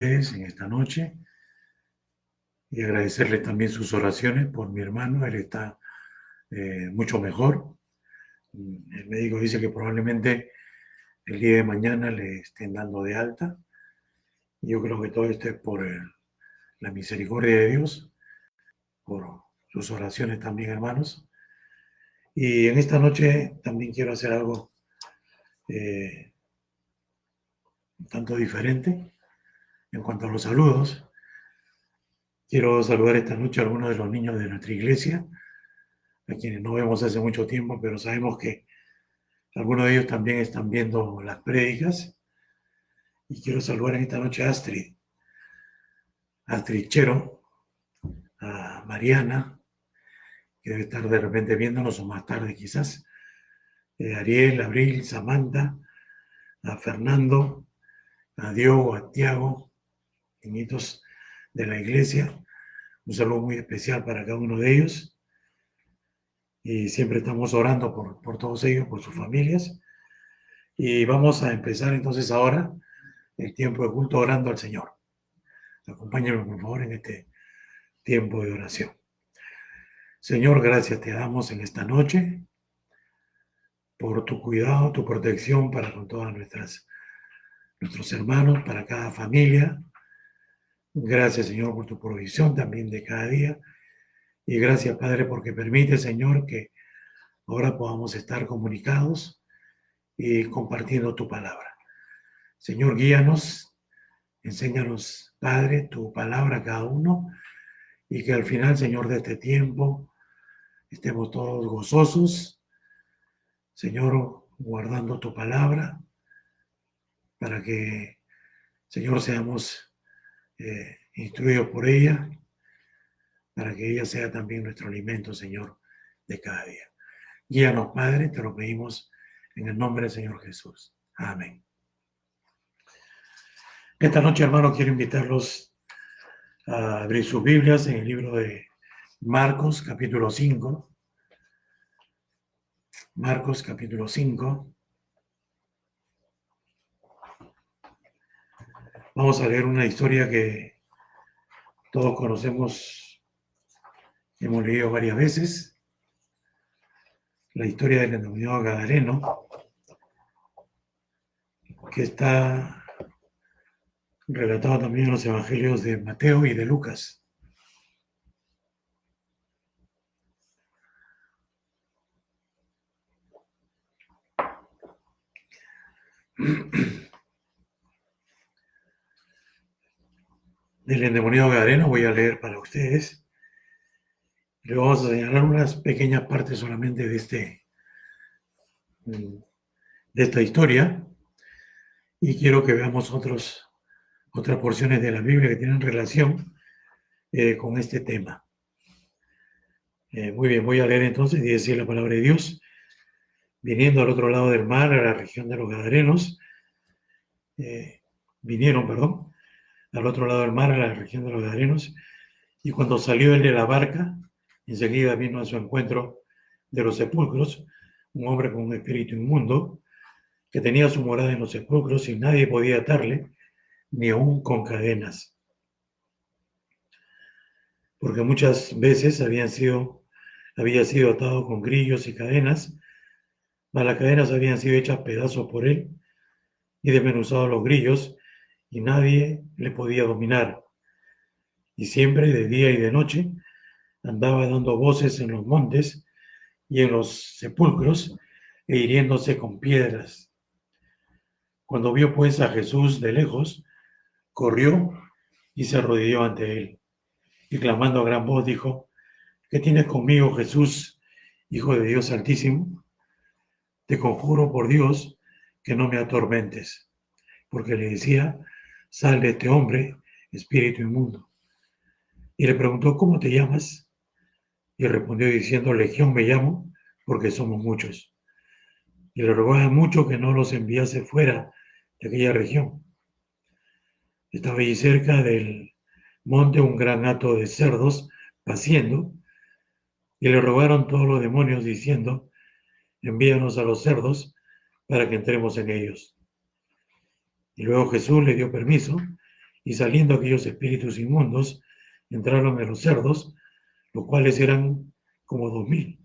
en esta noche y agradecerle también sus oraciones por mi hermano. Él está mucho mejor. El médico dice que probablemente el día de mañana le estén dando de alta. Yo creo que todo esto es por la misericordia de Dios, por sus oraciones también, hermanos. Y en esta noche también quiero hacer algo un tanto diferente en cuanto a los saludos. Quiero saludar esta noche a algunos de los niños de nuestra iglesia, a quienes no vemos hace mucho tiempo, pero sabemos que algunos de ellos también están viendo las prédicas. Y quiero saludar en esta noche a Astrid Chero, a Mariana, que debe estar de repente viéndonos o más tarde quizás, Ariel, Abril, Samantha, a Fernando, a Diogo, a Tiago, niñitos de la iglesia. Un saludo muy especial para cada uno de ellos. Y siempre estamos orando por todos ellos, por sus familias. Y vamos a empezar entonces ahora el tiempo de culto orando al Señor. Acompáñenme por favor en este tiempo de oración. Señor, gracias te damos en esta noche por tu cuidado, tu protección para con todas nuestros hermanos, para cada familia. Gracias, Señor, por tu provisión también de cada día. Y gracias, Padre, porque permite, Señor, que ahora podamos estar comunicados y compartiendo tu palabra. Señor, guíanos, enséñanos, Padre, tu palabra a cada uno y que al final, Señor, de este tiempo estemos todos gozosos, Señor, guardando tu palabra para que, Señor, seamos instruidos por ella, para que ella sea también nuestro alimento, Señor, de cada día. Guíanos, Padre, te lo pedimos en el nombre del Señor Jesús. Amén. Esta noche, hermano, quiero invitarlos a abrir sus Biblias en el libro de Marcos, capítulo 5. Marcos, capítulo 5. Vamos a leer una historia que todos conocemos, hemos leído varias veces. La historia del endemoniado Gadareno, que está relatado también en los evangelios de Mateo y de Lucas. Del endemoniado Gadareno voy a leer para ustedes. Le vamos a señalar unas pequeñas partes solamente de esta historia y quiero que veamos otras porciones de la Biblia que tienen relación con este tema. Muy bien, voy a leer entonces y decir la palabra de Dios. Viniendo al otro lado del mar, a la región de los Gadarenos, vinieron al otro lado del mar, a la región de los Gadarenos, y cuando salió él de la barca, enseguida vino a su encuentro de los sepulcros un hombre con un espíritu inmundo, que tenía su morada en los sepulcros y nadie podía atarle, ni aún con cadenas. Porque muchas veces había sido atado con grillos y cadenas, mas las cadenas habían sido hechas pedazos por él y desmenuzados los grillos, y nadie le podía dominar. Y siempre, de día y de noche, andaba dando voces en los montes y en los sepulcros, e hiriéndose con piedras. Cuando vio pues a Jesús de lejos, corrió y se arrodilló ante él, y clamando a gran voz dijo: ¿Qué tienes conmigo, Jesús, Hijo de Dios Altísimo? Te conjuro por Dios que no me atormentes. Porque le decía: sal de este hombre, espíritu inmundo. Y le preguntó: ¿cómo te llamas? Y respondió diciendo: Legión me llamo, porque somos muchos. Y le rogaba mucho que no los enviase fuera de aquella región. Estaba allí cerca del monte un gran hato de cerdos paciendo, y le rogaron todos los demonios diciendo: envíanos a los cerdos para que entremos en ellos. Y luego Jesús le dio permiso, Y saliendo aquellos espíritus inmundos, entraron en los cerdos, los cuales eran como 2000.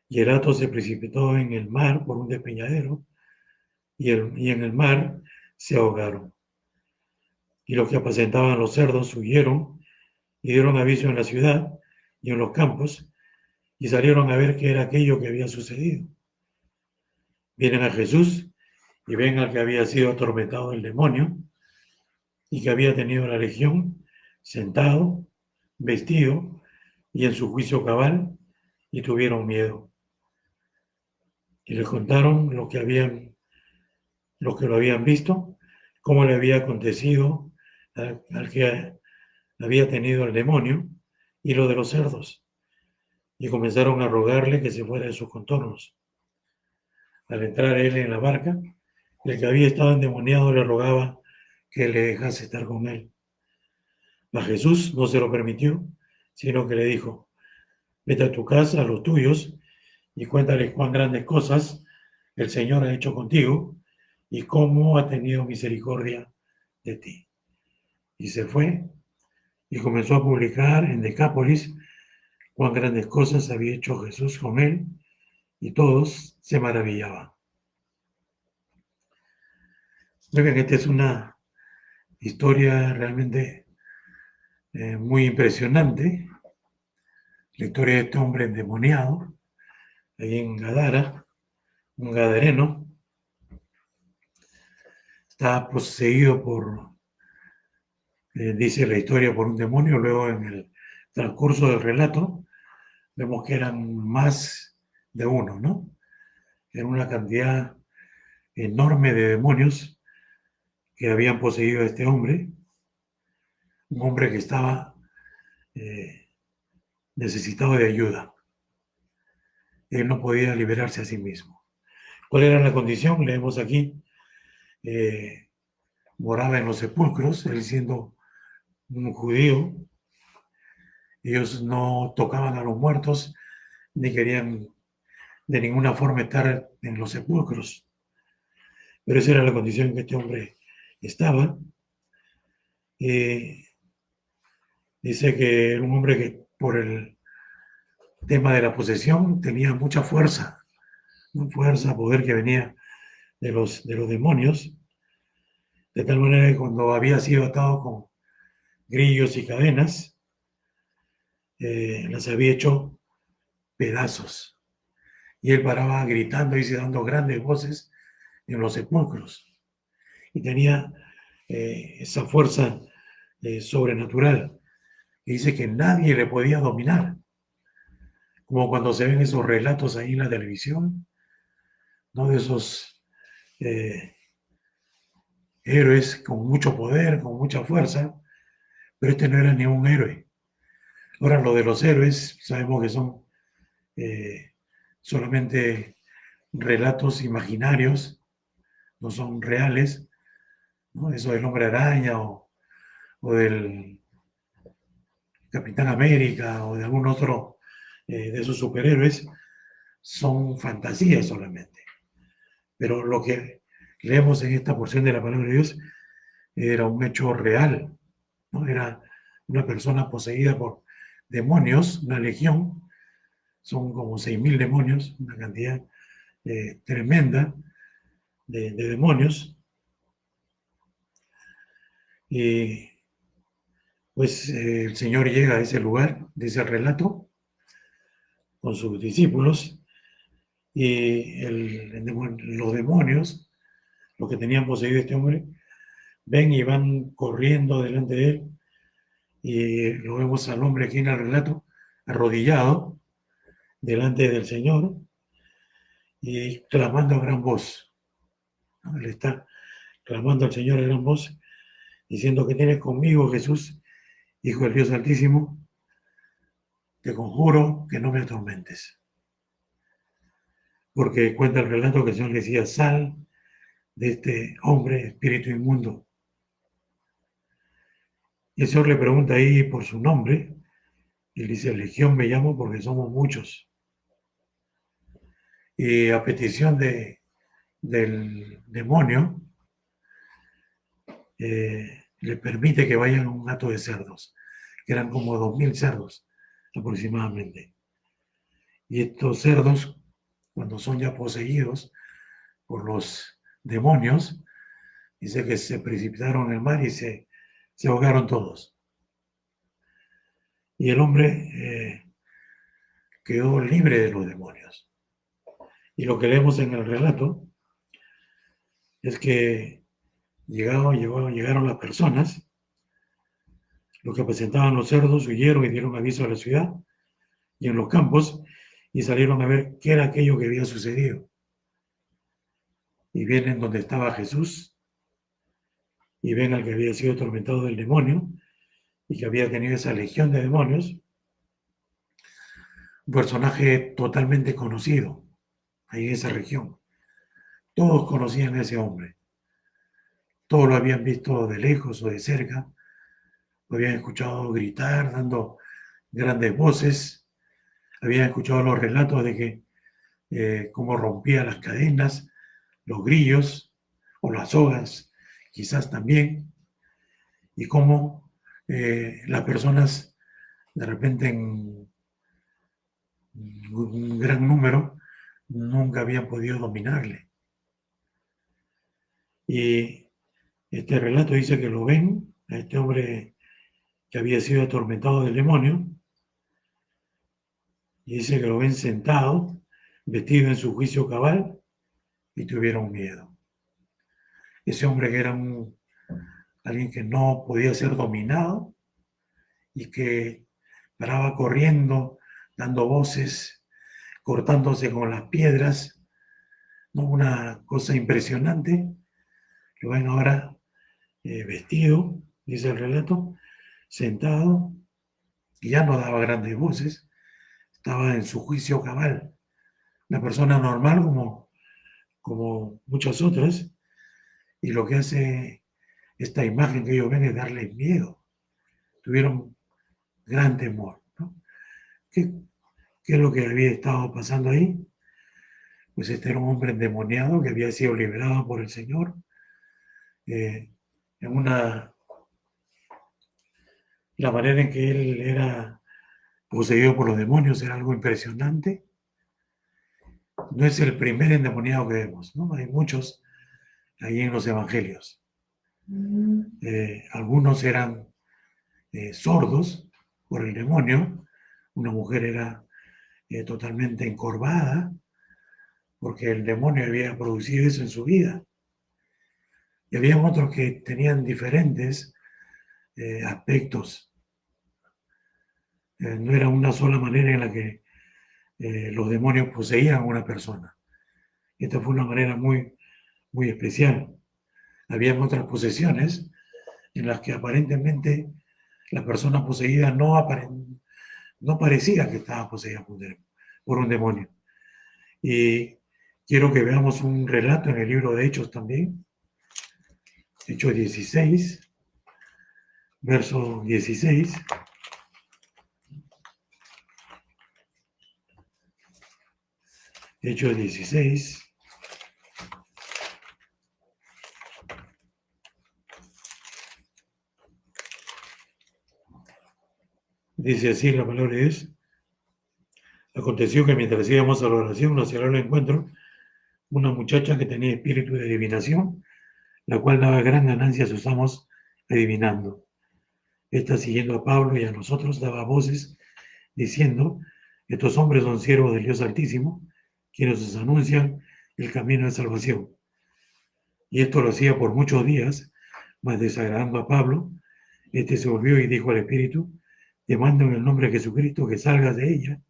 Y el hato se precipitó en el mar por un despeñadero, y en el mar se ahogaron. Y los que apacentaban los cerdos huyeron y dieron aviso en la ciudad y en los campos, y salieron a ver qué era aquello que había sucedido. Vienen a Jesús y ven al que había sido atormentado el demonio y que había tenido la legión, sentado, vestido y en su juicio cabal, y tuvieron miedo. Y les contaron lo que lo habían visto, cómo le había acontecido al que había tenido el demonio y lo de los cerdos. Y comenzaron a rogarle que se fuera de sus contornos. Al entrar él en la barca, el que había estado endemoniado le rogaba que le dejase estar con él. Mas Jesús no se lo permitió, sino que le dijo: vete a tu casa, a los tuyos, y cuéntales cuán grandes cosas el Señor ha hecho contigo y cómo ha tenido misericordia de ti. Y se fue y comenzó a publicar en Decápolis cuán grandes cosas había hecho Jesús con él, y todos se maravillaban. Muy bien, esta es una historia realmente muy impresionante, la historia de este hombre endemoniado, ahí en Gadara, un gadareno, está poseído por, dice la historia, por un demonio. Luego en el transcurso del relato vemos que eran más de uno, ¿no? Era una cantidad enorme de demonios que habían poseído a este hombre, un hombre que estaba eh, necesitado de ayuda. Él no podía liberarse a sí mismo. ¿Cuál era la condición? Leemos aquí, eh, moraba en los sepulcros, él siendo un judío. Ellos no tocaban a los muertos ni querían de ninguna forma estar en los sepulcros. Pero esa era la condición en que este hombre estaba. Dice que era un hombre que por el tema de la posesión tenía mucha fuerza, ¿no? Fuerza, poder que venía de los demonios, de tal manera que cuando había sido atado con grillos y cadenas, las había hecho pedazos. Y él paraba gritando y dando grandes voces en los sepulcros. Y tenía esa fuerza sobrenatural. Y dice que nadie le podía dominar. Como cuando se ven esos relatos ahí en la televisión, ¿no? De esos eh, héroes con mucho poder, con mucha fuerza, pero este no era ni un héroe. Ahora, lo de los héroes, sabemos que son eh, solamente relatos imaginarios, no son reales, ¿no? Eso del Hombre Araña o del Capitán América o de algún otro de esos superhéroes, son fantasías solamente. Pero lo que leemos en esta porción de la palabra de Dios era un hecho real, ¿no? Era una persona poseída por demonios, una legión, son como 6000 demonios, una cantidad tremenda de demonios. Y pues el Señor llega a ese lugar, dice el relato, con sus discípulos, y los demonios, los que tenían poseído a este hombre, ven y van corriendo delante de él, y lo vemos al hombre aquí en el relato, arrodillado delante del Señor y clamando a gran voz, ¿no? Él está clamando al Señor a gran voz, diciendo: que tienes conmigo, Jesús, Hijo del Dios Altísimo, te conjuro que no me atormentes. Porque cuenta el relato que el Señor le decía: sal de este hombre, espíritu inmundo. Y el Señor le pregunta ahí por su nombre, y él dice: Legión me llamo porque somos muchos. Y a petición del demonio, le permite que vayan a un hato de cerdos, que eran como 2000 cerdos aproximadamente. Y estos cerdos, cuando son ya poseídos por los demonios, dice que se precipitaron en el mar y se ahogaron todos. Y el hombre quedó libre de los demonios. Y lo que leemos en el relato es que llegaron las personas, los que presentaban los cerdos huyeron y dieron aviso a la ciudad y en los campos y salieron a ver qué era aquello que había sucedido. Y vienen donde estaba Jesús y ven al que había sido atormentado del demonio y que había tenido esa legión de demonios, un personaje totalmente conocido ahí en esa región. Todos conocían a ese hombre, todos lo habían visto de lejos o de cerca, lo habían escuchado gritar, dando grandes voces, habían escuchado los relatos de que cómo rompía las cadenas, los grillos o las sogas, quizás también, y cómo las personas de repente en un gran número nunca habían podido dominarle. Y este relato dice que lo ven a este hombre que había sido atormentado del demonio, y dice que lo ven sentado, vestido en su juicio cabal, y tuvieron miedo. Ese hombre que era alguien que no podía ser dominado y que paraba corriendo, dando voces, cortándose con las piedras, ¿no? Una cosa impresionante. Lo ven ahora vestido, dice el relato, sentado, y ya no daba grandes voces, estaba en su juicio cabal. Una persona normal como muchas otras, y lo que hace esta imagen que ellos ven es darles miedo. Tuvieron gran temor, ¿no? ¿Qué es lo que había estado pasando ahí? Pues este era un hombre endemoniado que había sido liberado por el Señor. Eh, en la manera en que él era poseído por los demonios era algo impresionante. No es el primer endemoniado que vemos, ¿no? Hay muchos ahí en los evangelios. Algunos eran sordos por el demonio. Una mujer era totalmente encorvada porque el demonio había producido eso en su vida. Y había otros que tenían diferentes aspectos. No era una sola manera en la que los demonios poseían a una persona. Esta fue una manera muy especial. Había otras posesiones en las que aparentemente la persona poseída no parecía que estaba poseída por un demonio. Y quiero que veamos un relato en el libro de Hechos también, Hechos 16, verso 16. Hechos 16. Dice así la palabra de Dios. Aconteció que mientras íbamos a la oración nos cerró el encuentro una muchacha que tenía espíritu de adivinación, la cual daba gran ganancia a sus amos adivinando. Esta, siguiendo a Pablo y a nosotros, daba voces diciendo: estos hombres son siervos del Dios Altísimo, quienes os anuncian el camino de salvación. Y esto lo hacía por muchos días, mas desagradando a Pablo, este se volvió y dijo al espíritu: te mando en el nombre de Jesucristo que salgas de ella.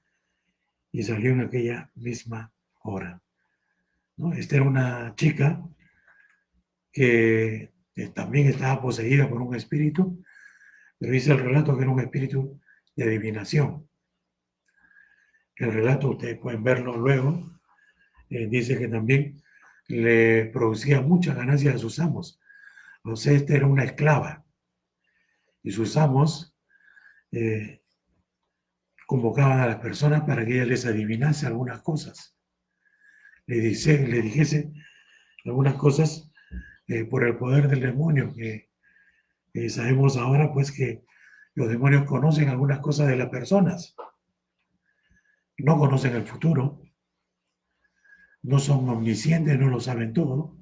Y salió en aquella misma hora, ¿no? Esta era una chica que también estaba poseída por un espíritu, pero dice el relato que era un espíritu de adivinación. El relato, ustedes pueden verlo luego, dice que también le producía muchas ganancias a sus amos. O sea, esta era una esclava. Y sus amos convocaban a las personas para que ella les adivinase algunas cosas. Le dijese algunas cosas por el poder del demonio que Sabemos ahora pues que los demonios conocen algunas cosas de las personas, no conocen el futuro, no son omniscientes, no lo saben todo,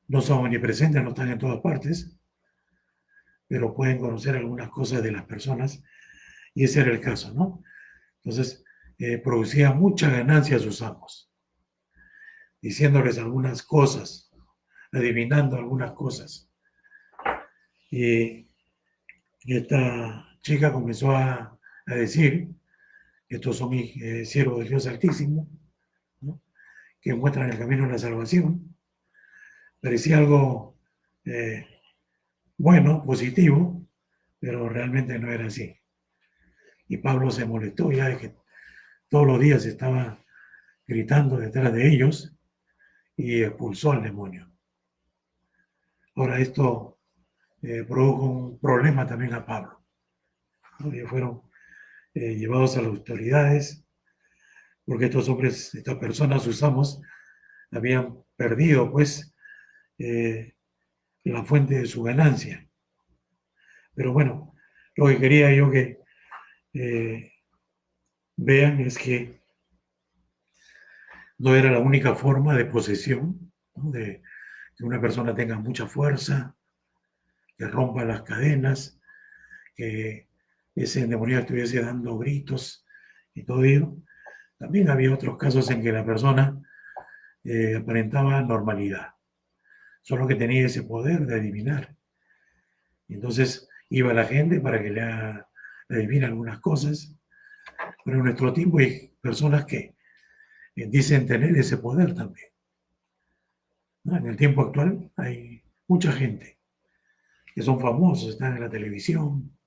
no son omnipresentes, no están en todas partes, pero pueden conocer algunas cosas de las personas, y ese era el caso, ¿no? Entonces, producía mucha ganancia a sus amos, diciéndoles algunas cosas, adivinando algunas cosas. Y esta chica comenzó a decir que estos son siervos del Dios Altísimo, ¿no? Que muestran el camino a la salvación. Parecía algo bueno, positivo, pero realmente no era así. Y Pablo se molestó ya de que todos los días estaba gritando detrás de ellos y expulsó al demonio. Ahora esto produjo un problema también a Pablo, ¿no? Y fueron llevados a las autoridades porque estos hombres, estas personas, sus amos, habían perdido pues la fuente de su ganancia. Pero bueno, lo que quería yo que vean es que no era la única forma de posesión, ¿no? De que una persona tenga mucha fuerza, que rompa las cadenas, que ese endemoniado estuviese dando gritos y todo ello. También había otros casos en que la persona aparentaba normalidad, solo que tenía ese poder de adivinar. Y entonces iba la gente para que le adivine algunas cosas, pero en nuestro tiempo hay personas que dicen tener ese poder también, ¿no? En el tiempo actual hay mucha gente que son famosos, están en la televisión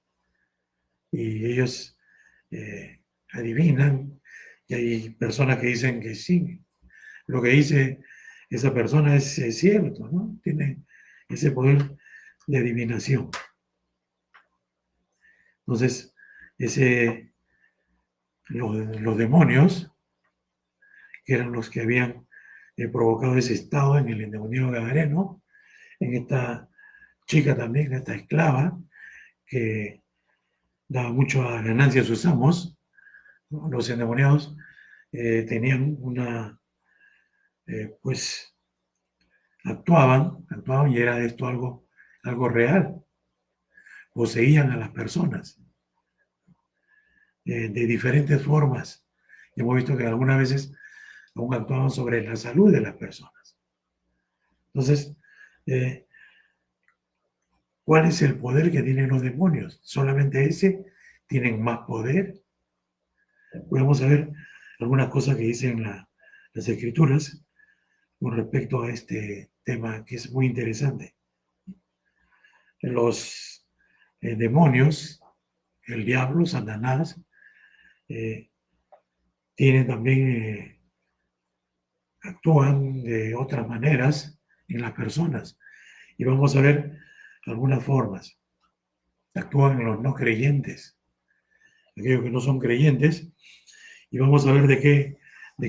y ellos adivinan, y hay personas que dicen que sí, lo que dice esa persona es cierto, ¿no? Tiene ese poder de adivinación. Entonces, los demonios, que eran los que habían provocado ese estado en el endemoniado gadareno, en esta chica también, esta esclava, que daba mucha ganancia a sus amos, ¿no? Los endemoniados tenían pues actuaban y era esto algo real, poseían a las personas de diferentes formas. Y hemos visto que algunas veces aún actuaban sobre la salud de las personas. Entonces, ¿cuál es el poder que tienen los demonios? ¿Solamente ese? ¿Tienen más poder? Podemos ver algunas cosas que dicen las escrituras con respecto a este tema que es muy interesante. Los demonios, el diablo, Satanás, tienen también, actúan de otras maneras en las personas. Y vamos a ver algunas formas. Actúan en los no creyentes, aquellos que no son creyentes, y vamos a ver de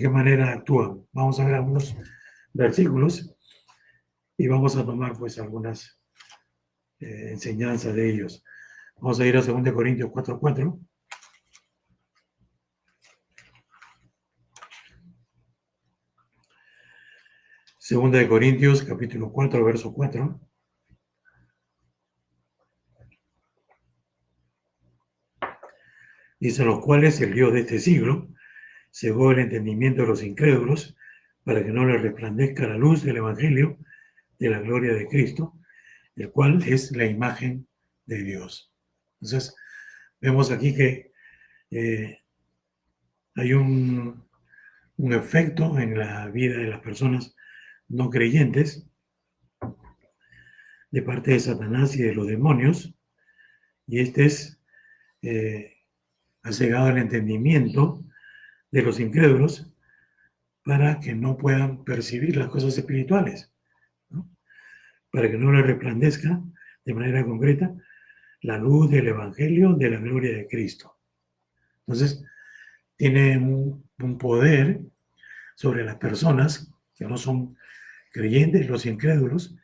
qué manera actúan. Vamos a ver algunos versículos y vamos a tomar pues algunas enseñanzas de ellos. Vamos a ir a 2 Corintios 4:4. Segunda de Corintios, capítulo 4, verso 4. Dice: los cuales el Dios de este siglo cegó el entendimiento de los incrédulos para que no les resplandezca la luz del Evangelio de la gloria de Cristo, el cual es la imagen de Dios. Entonces, vemos aquí que hay un efecto en la vida de las personas no creyentes de parte de Satanás y de los demonios, y ha cegado el entendimiento de los incrédulos para que no puedan percibir las cosas espirituales, ¿no? Para que no les resplandezca de manera concreta la luz del Evangelio de la gloria de Cristo. Entonces, tiene un poder sobre las personas que no son creyentes, los incrédulos,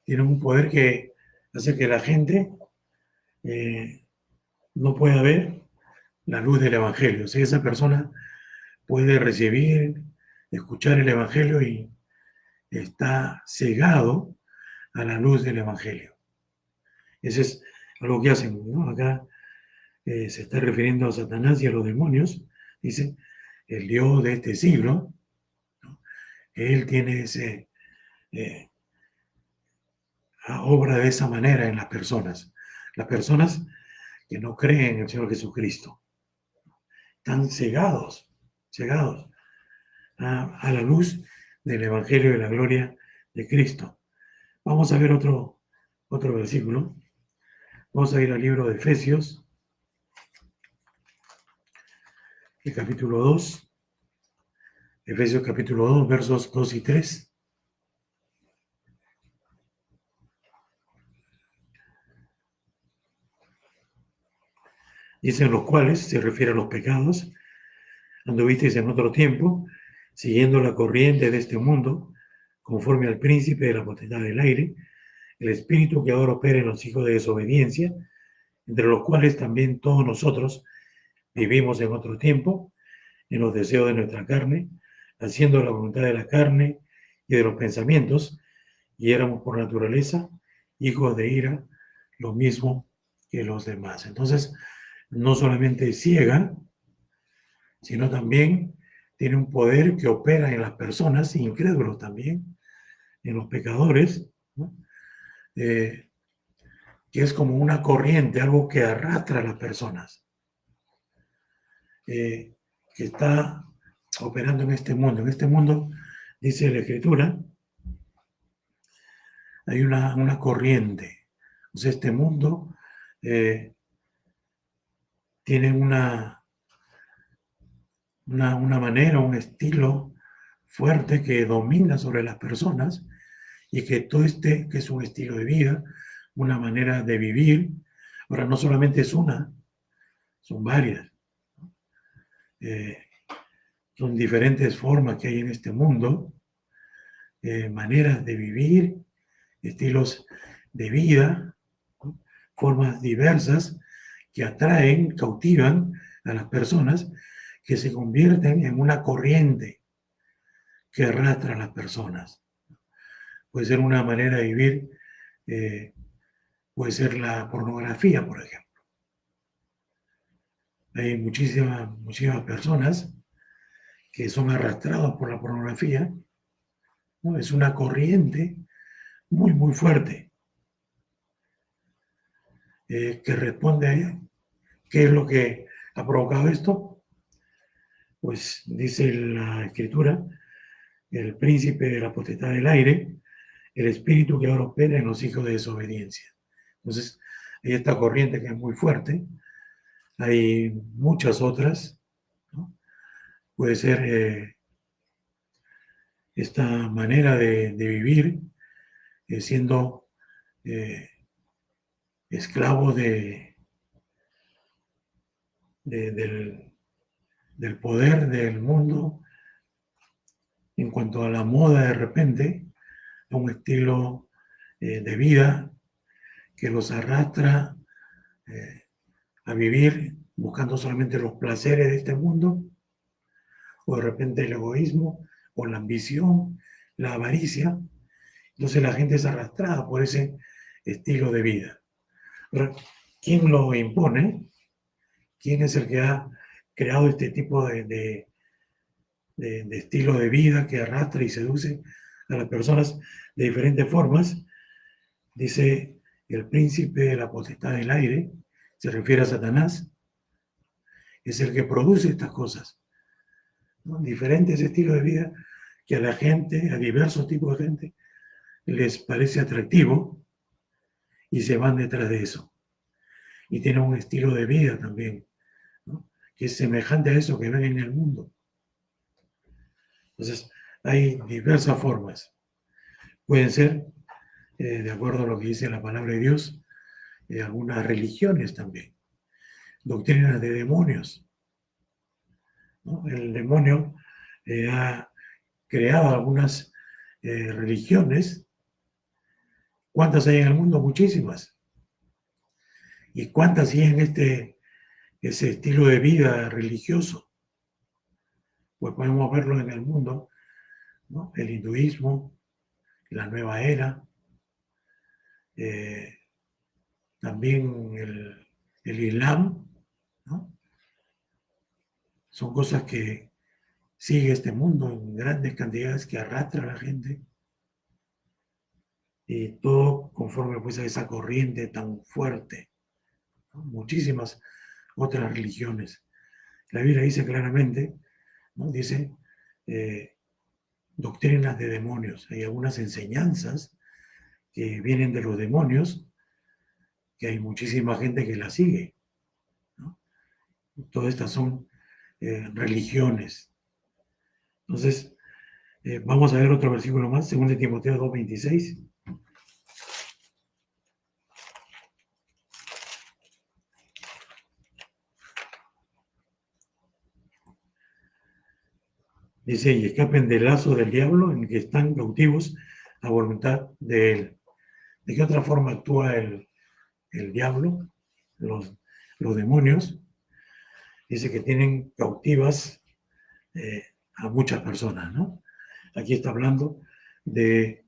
tienen un poder que hace que la gente no pueda ver la luz del Evangelio. O sea, esa persona puede recibir, escuchar el Evangelio y está cegado a la luz del Evangelio. Ese es algo que hacen, ¿no? Acá se está refiriendo a Satanás y a los demonios. Dice, el Dios de este siglo, ¿no? Él tiene ese, obra de esa manera en las personas. Las personas que no creen en el Señor Jesucristo. Están cegados a la luz del Evangelio de la gloria de Cristo. Vamos a ver otro versículo. Vamos a ir al libro de Efesios, el capítulo 2. Efesios capítulo 2, versos 2 y 3. Dicen los cuales, se refiere a los pecados, anduvisteis en otro tiempo, siguiendo la corriente de este mundo, conforme al príncipe de la potestad del aire, el espíritu que ahora opera en los hijos de desobediencia, entre los cuales también todos nosotros vivimos en otro tiempo, en los deseos de nuestra carne, haciendo la voluntad de la carne y de los pensamientos, y éramos por naturaleza hijos de ira, lo mismo que los demás. Entonces, no solamente ciega, sino también tiene un poder que opera en las personas, incrédulos también, en los pecadores, ¿no? Que es como una corriente, algo que arrastra a las personas, que está operando en este mundo. En este mundo, dice la Escritura, hay una corriente. O sea, este mundo tiene una manera, un estilo fuerte que domina sobre las personas y que todo que es un estilo de vida, una manera de vivir. Ahora, no solamente es una, son varias. Eh, Son diferentes formas que hay en este mundo, maneras de vivir, estilos de vida, ¿no? Formas diversas que atraen, cautivan a las personas, que se convierten en una corriente que arrastra a las personas. Puede ser una manera de vivir, puede ser la pornografía, por ejemplo. Hay muchísimas personas que son arrastradas por la pornografía, ¿no? Es una corriente muy fuerte que responde a qué es lo que ha provocado esto. Pues dice la Escritura, el príncipe de la potestad del aire, el espíritu que ahora opera en los hijos de desobediencia. Entonces, hay esta corriente que es muy fuerte. Hay muchas otras, ¿no? Puede ser esta manera de vivir siendo esclavo del poder del mundo en cuanto a la moda de repente, a un estilo de vida que los arrastra a vivir buscando solamente los placeres de este mundo, o de repente el egoísmo, o la ambición, la avaricia. Entonces la gente es arrastrada por ese estilo de vida. Pero, ¿quién lo impone? ¿Quién es el que ha creado este tipo de estilo de vida que arrastra y seduce a las personas de diferentes formas? Dice el príncipe de la potestad del aire, se refiere a Satanás, es el que produce estas cosas, ¿no? Diferentes estilos de vida que a la gente, a diversos tipos de gente, les parece atractivo y se van detrás de eso. Y tienen un estilo de vida también, ¿no? Que es semejante a eso que ven en el mundo. Entonces, hay diversas formas. Pueden ser, de acuerdo a lo que dice la palabra de Dios, algunas religiones también, doctrinas de demonios, ¿no? El demonio ha creado algunas religiones ¿Cuántas hay en el mundo? Muchísimas. ¿Y cuántas siguen ese estilo de vida religioso? Pues podemos verlo en el mundo, ¿no? El hinduismo, la nueva era, eh, también el Islam, ¿no? Son cosas que sigue este mundo en grandes cantidades, que arrastra a la gente, y todo conforme pues a esa corriente tan fuerte, ¿no? Muchísimas otras religiones. La Biblia dice claramente, ¿no? Dice doctrinas de demonios. Hay algunas enseñanzas que vienen de los demonios, que hay muchísima gente que la sigue, ¿no? Todas estas son religiones. Entonces, vamos a ver otro versículo más, 2 Timoteo 2:26. Dice, y escapen del lazo del diablo en que están cautivos a voluntad de él. ¿De qué otra forma actúa el diablo? Los demonios. Dice que tienen cautivas a muchas personas, ¿no? Aquí está hablando de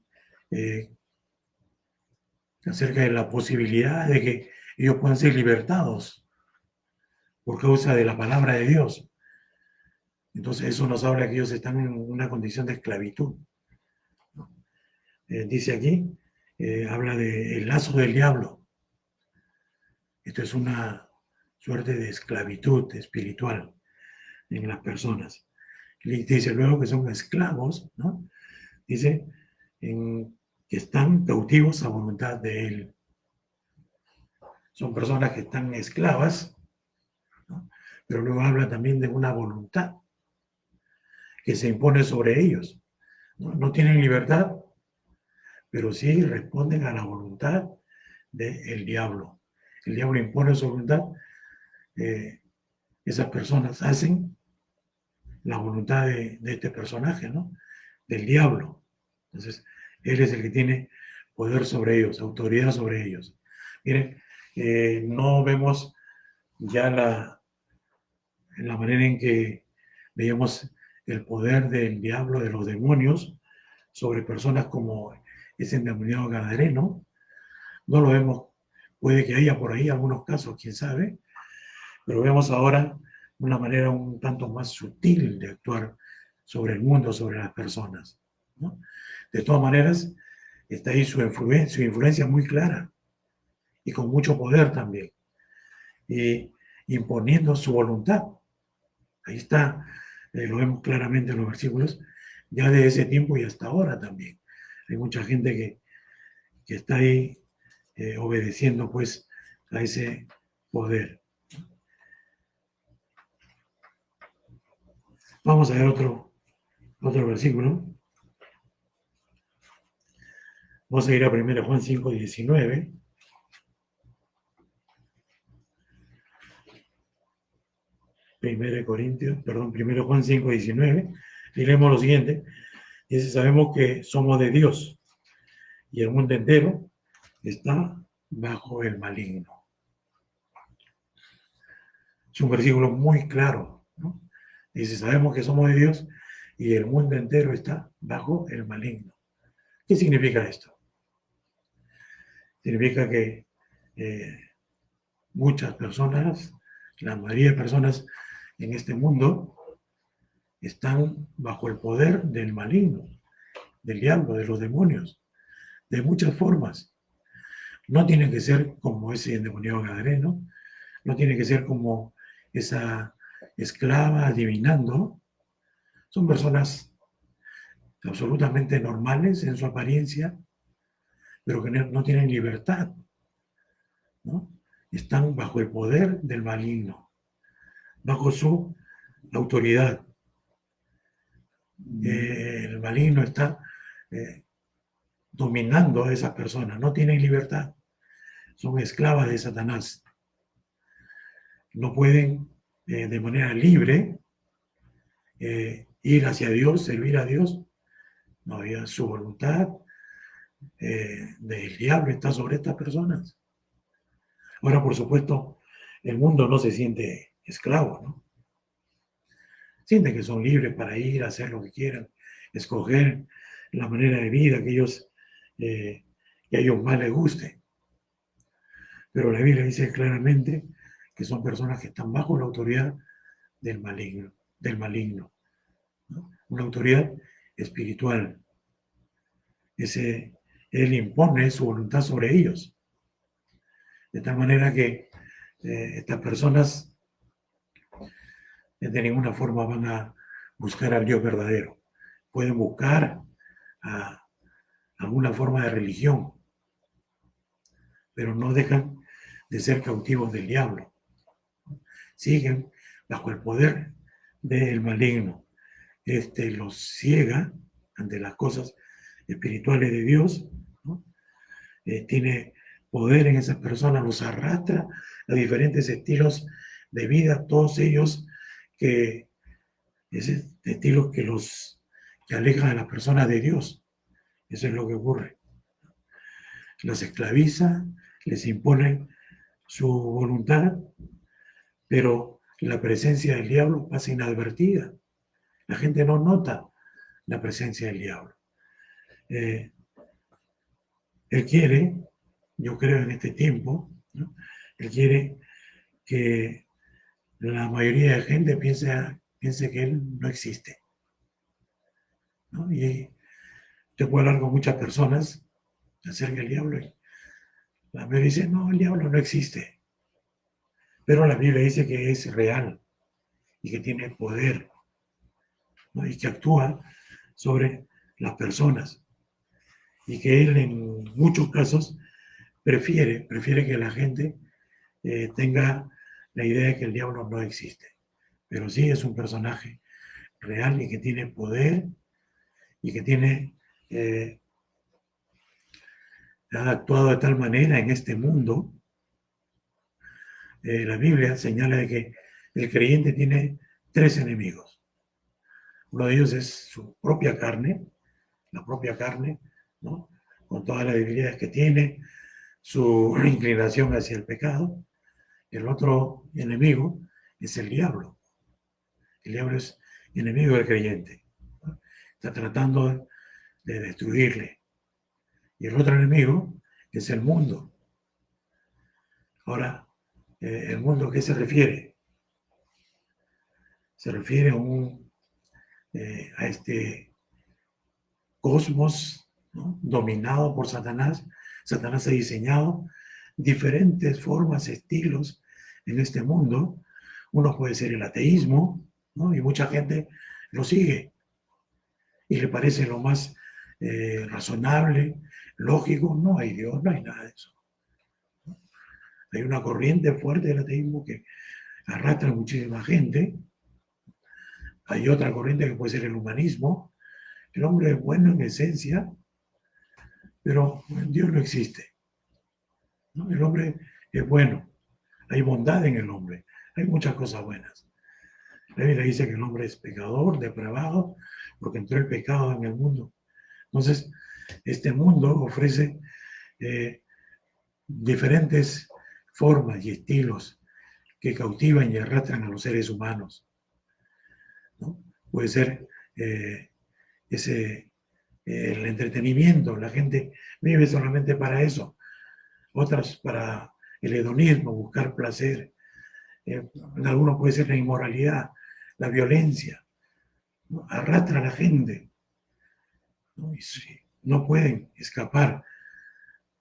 acerca de la posibilidad de que ellos puedan ser libertados por causa de la palabra de Dios. Entonces eso nos habla que ellos están en una condición de esclavitud, ¿no? Dice aquí, habla del lazo del diablo. Esto es una suerte de esclavitud espiritual en las personas. Dice luego que son esclavos, ¿no? Dice que están cautivos a voluntad de él. Son personas que están esclavas, ¿no? Pero luego habla también de una voluntad que se impone sobre ellos. No tienen libertad, pero sí responden a la voluntad del diablo. El diablo impone su voluntad, esas personas hacen la voluntad de este personaje, ¿no? Del diablo. Entonces, él es el que tiene poder sobre ellos, autoridad sobre ellos. Miren, no vemos ya la manera en que veíamos el poder del diablo, de los demonios, sobre personas como ese endemoniado gadareno. No lo vemos, puede que haya por ahí algunos casos, quién sabe, pero vemos ahora una manera un tanto más sutil de actuar sobre el mundo, sobre las personas, ¿no? De todas maneras, está ahí su influencia muy clara y con mucho poder también, y imponiendo su voluntad. Ahí está, lo vemos claramente en los versículos, ya de ese tiempo y hasta ahora también. Hay mucha gente que está ahí obedeciendo pues a ese poder. Vamos a ver otro versículo. Vamos a ir a 1 Juan 5:19. 1 Juan 5:19. Y leemos lo siguiente. Dice, sabemos que somos de Dios y el mundo entero está bajo el maligno. Es un versículo muy claro, ¿no? Dice, sabemos que somos de Dios y el mundo entero está bajo el maligno. ¿Qué significa esto? Significa que muchas personas, la mayoría de personas en este mundo, están bajo el poder del maligno, del diablo, de los demonios, de muchas formas. No tiene que ser como ese endemoniado gadareno, no tiene que ser como esa esclava adivinando. Son personas absolutamente normales en su apariencia, pero que no tienen libertad, ¿no? Están bajo el poder del maligno, bajo su autoridad. El maligno está dominando a esas personas, no tienen libertad, son esclavas de Satanás. No pueden de manera libre ir hacia Dios, servir a Dios, no había su voluntad, del diablo está sobre estas personas. Ahora, por supuesto, el mundo no se siente esclavo, ¿no? Sienten que son libres para ir a hacer lo que quieran, escoger la manera de vida que a ellos más les guste. Pero la Biblia dice claramente que son personas que están bajo la autoridad del maligno, ¿no? Una autoridad espiritual. Él impone su voluntad sobre ellos. De tal manera que estas personas de ninguna forma van a buscar al Dios verdadero. Pueden buscar a alguna forma de religión, pero no dejan de ser cautivos del diablo. Siguen bajo el poder del maligno. Los ciega ante las cosas espirituales de Dios, ¿no? Tiene poder en esas personas, los arrastra a diferentes estilos de vida, todos ellos estilos que alejan a las personas de Dios. Eso es lo que ocurre. Las esclaviza, les impone su voluntad, pero la presencia del diablo pasa inadvertida. La gente no nota la presencia del diablo. Él quiere, yo creo en este tiempo, ¿no? Él quiere que la mayoría de gente piense que él no existe, ¿no? Y te puedo hablar con muchas personas acerca del diablo y la mayoría dice, no, el diablo no existe. Pero la Biblia dice que es real y que tiene poder, ¿no? Y que actúa sobre las personas. Y que él en muchos casos prefiere que la gente tenga la idea de que el diablo no existe. Pero sí es un personaje real y que tiene poder y que ha actuado de tal manera en este mundo. La Biblia señala de que el creyente tiene tres enemigos. Uno de ellos es su propia carne, la propia carne, ¿no? Con todas las debilidades que tiene, su inclinación hacia el pecado. El otro enemigo es el diablo. El diablo es enemigo del creyente, ¿no? Está tratando de destruirle. Y el otro enemigo es el mundo. Ahora, ¿el mundo a qué se refiere? Se refiere a este cosmos, ¿no? Dominado por Satanás. Satanás ha diseñado diferentes formas, estilos en este mundo. Uno puede ser el ateísmo, ¿no? Y mucha gente lo sigue y le parece lo más razonable, lógico. No hay Dios, no hay nada de eso. Hay una corriente fuerte del ateísmo que arrastra a muchísima gente. Hay otra corriente que puede ser el humanismo. El hombre es bueno en esencia, pero Dios no existe, ¿no? El hombre es bueno, hay bondad en el hombre, hay muchas cosas buenas. La Biblia dice que el hombre es pecador, depravado, porque entró el pecado en el mundo. Entonces, este mundo ofrece diferentes formas y estilos que cautivan y arrastran a los seres humanos, ¿no? Puede ser el entretenimiento, la gente vive solamente para eso, otras para el hedonismo, buscar placer. En algunos puede ser la inmoralidad, la violencia, ¿no? Arrastra a la gente, ¿no? Y no pueden escapar,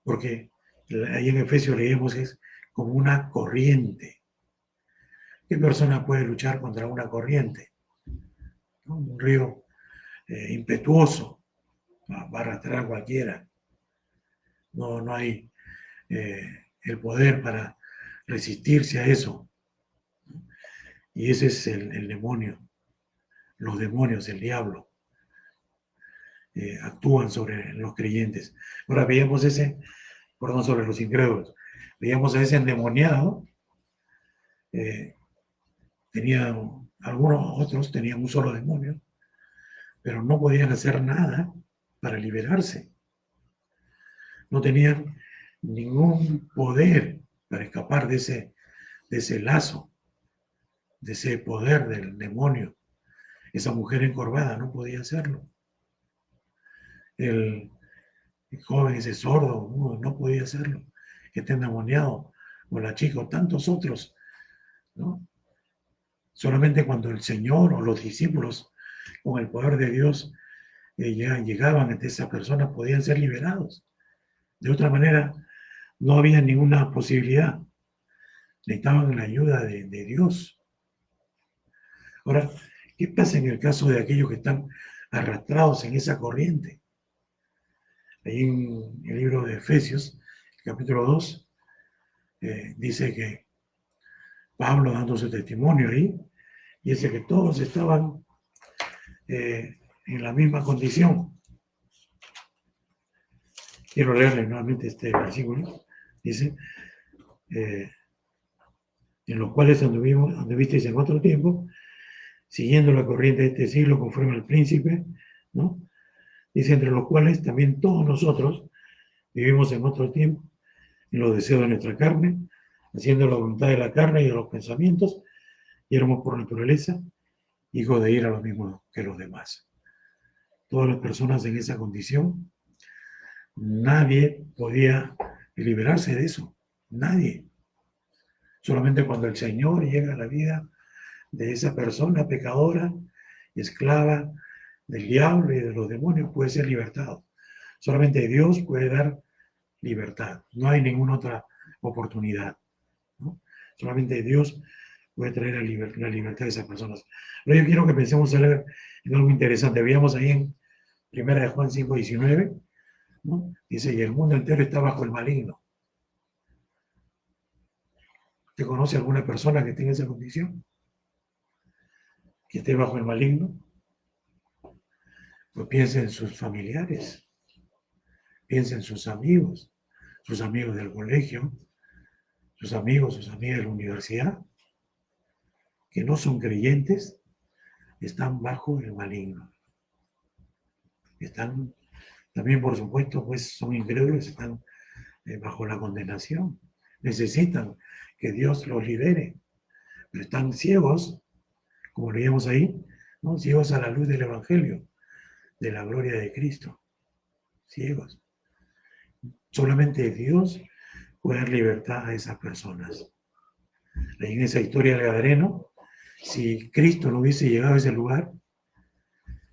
porque ahí en Efesios leemos que es como una corriente. ¿Qué persona puede luchar contra una corriente? ¿No? Un río impetuoso va a arrastrar a cualquiera. No hay el poder para resistirse a eso. Y ese es el demonio. Los demonios, el diablo, actúan sobre los creyentes. Ahora veíamos sobre los incrédulos. Veíamos a ese endemoniado. Algunos otros tenían un solo demonio, pero no podían hacer nada para liberarse. no tenían ningún poder para escapar de ese lazo, de ese poder del demonio. Esa mujer encorvada no podía hacerlo. El joven ese sordo no podía hacerlo. Que está endemoniado, o la chica, o tantos otros, ¿no? Solamente cuando el Señor o los discípulos, con el poder de Dios, llegaban ante esas personas, podían ser liberados. De otra manera, no había ninguna posibilidad. Necesitaban la ayuda de Dios. Ahora, ¿qué pasa en el caso de aquellos que están arrastrados en esa corriente? Ahí en el libro de Efesios, capítulo 2, dice que Pablo dando su testimonio ahí, y dice que todos estaban en la misma condición. Quiero leerle nuevamente este versículo. Dice, en los cuales anduvisteis en otro tiempo, siguiendo la corriente de este siglo conforme al príncipe, ¿no? Dice, entre los cuales también todos nosotros vivimos en otro tiempo, en los deseos de nuestra carne, haciendo la voluntad de la carne y de los pensamientos, y éramos por naturaleza hijos de ira lo mismo que los demás. Todas las personas en esa condición, nadie podía liberarse de eso, nadie. Solamente cuando el Señor llega a la vida de esa persona pecadora y esclava del diablo y de los demonios puede ser libertado. Solamente Dios puede dar libertad. No hay ninguna otra oportunidad, ¿no? Solamente Dios puede traer la libertad de esas personas. Pero yo quiero que pensemos en algo interesante. Veíamos ahí en 1 Juan 5:19, ¿no? Dice, y el mundo entero está bajo el maligno. ¿Usted conoce alguna persona que tenga esa condición? Que esté bajo el maligno. Pues piense en sus familiares, piense en sus amigos del colegio, sus amigos, sus amigas de la universidad, que no son creyentes, están bajo el maligno. Están también, por supuesto, pues son incrédulos, están bajo la condenación. Necesitan que Dios los libere, pero están ciegos, como leíamos ahí, ¿no? Ciegos a la luz del Evangelio, de la gloria de Cristo. Ciegos. Solamente Dios puede dar libertad a esas personas. Ahí en esa historia del Gadareno, si Cristo no hubiese llegado a ese lugar,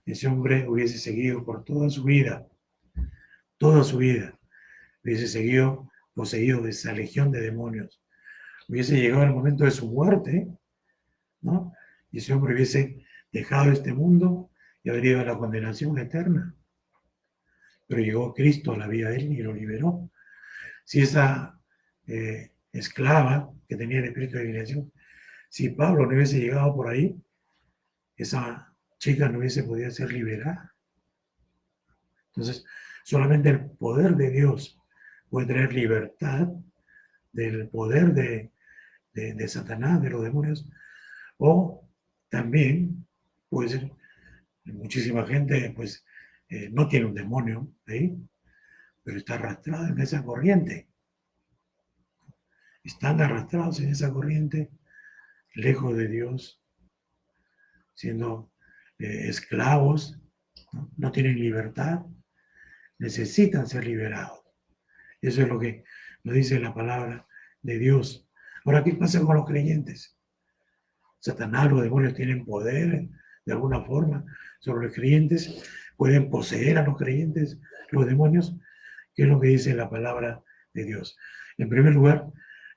ese hombre hubiese seguido por toda su vida, hubiese seguido poseído de esa legión de demonios. Hubiese llegado el momento de su muerte, ¿no? Y ese hombre hubiese dejado este mundo y habría ido a la condenación eterna. Pero llegó Cristo a la vida de él y lo liberó. Si esa esclava que tenía el espíritu de adivinación, si Pablo no hubiese llegado por ahí, esa chica no hubiese podido ser liberada. Entonces, solamente el poder de Dios puede traer libertad del poder de Satanás, de los demonios, o también puede ser, muchísima gente pues no tiene un demonio ahí, pero está arrastrada en esa corriente. Están arrastrados en esa corriente, lejos de Dios, siendo esclavos, no tienen libertad, necesitan ser liberados. Eso es lo que nos dice la palabra de Dios. Ahora, ¿qué pasa con los creyentes? Satanás, los demonios tienen poder de alguna forma sobre los creyentes, pueden poseer a los creyentes, los demonios. ¿Qué es lo que dice la palabra de Dios? En primer lugar,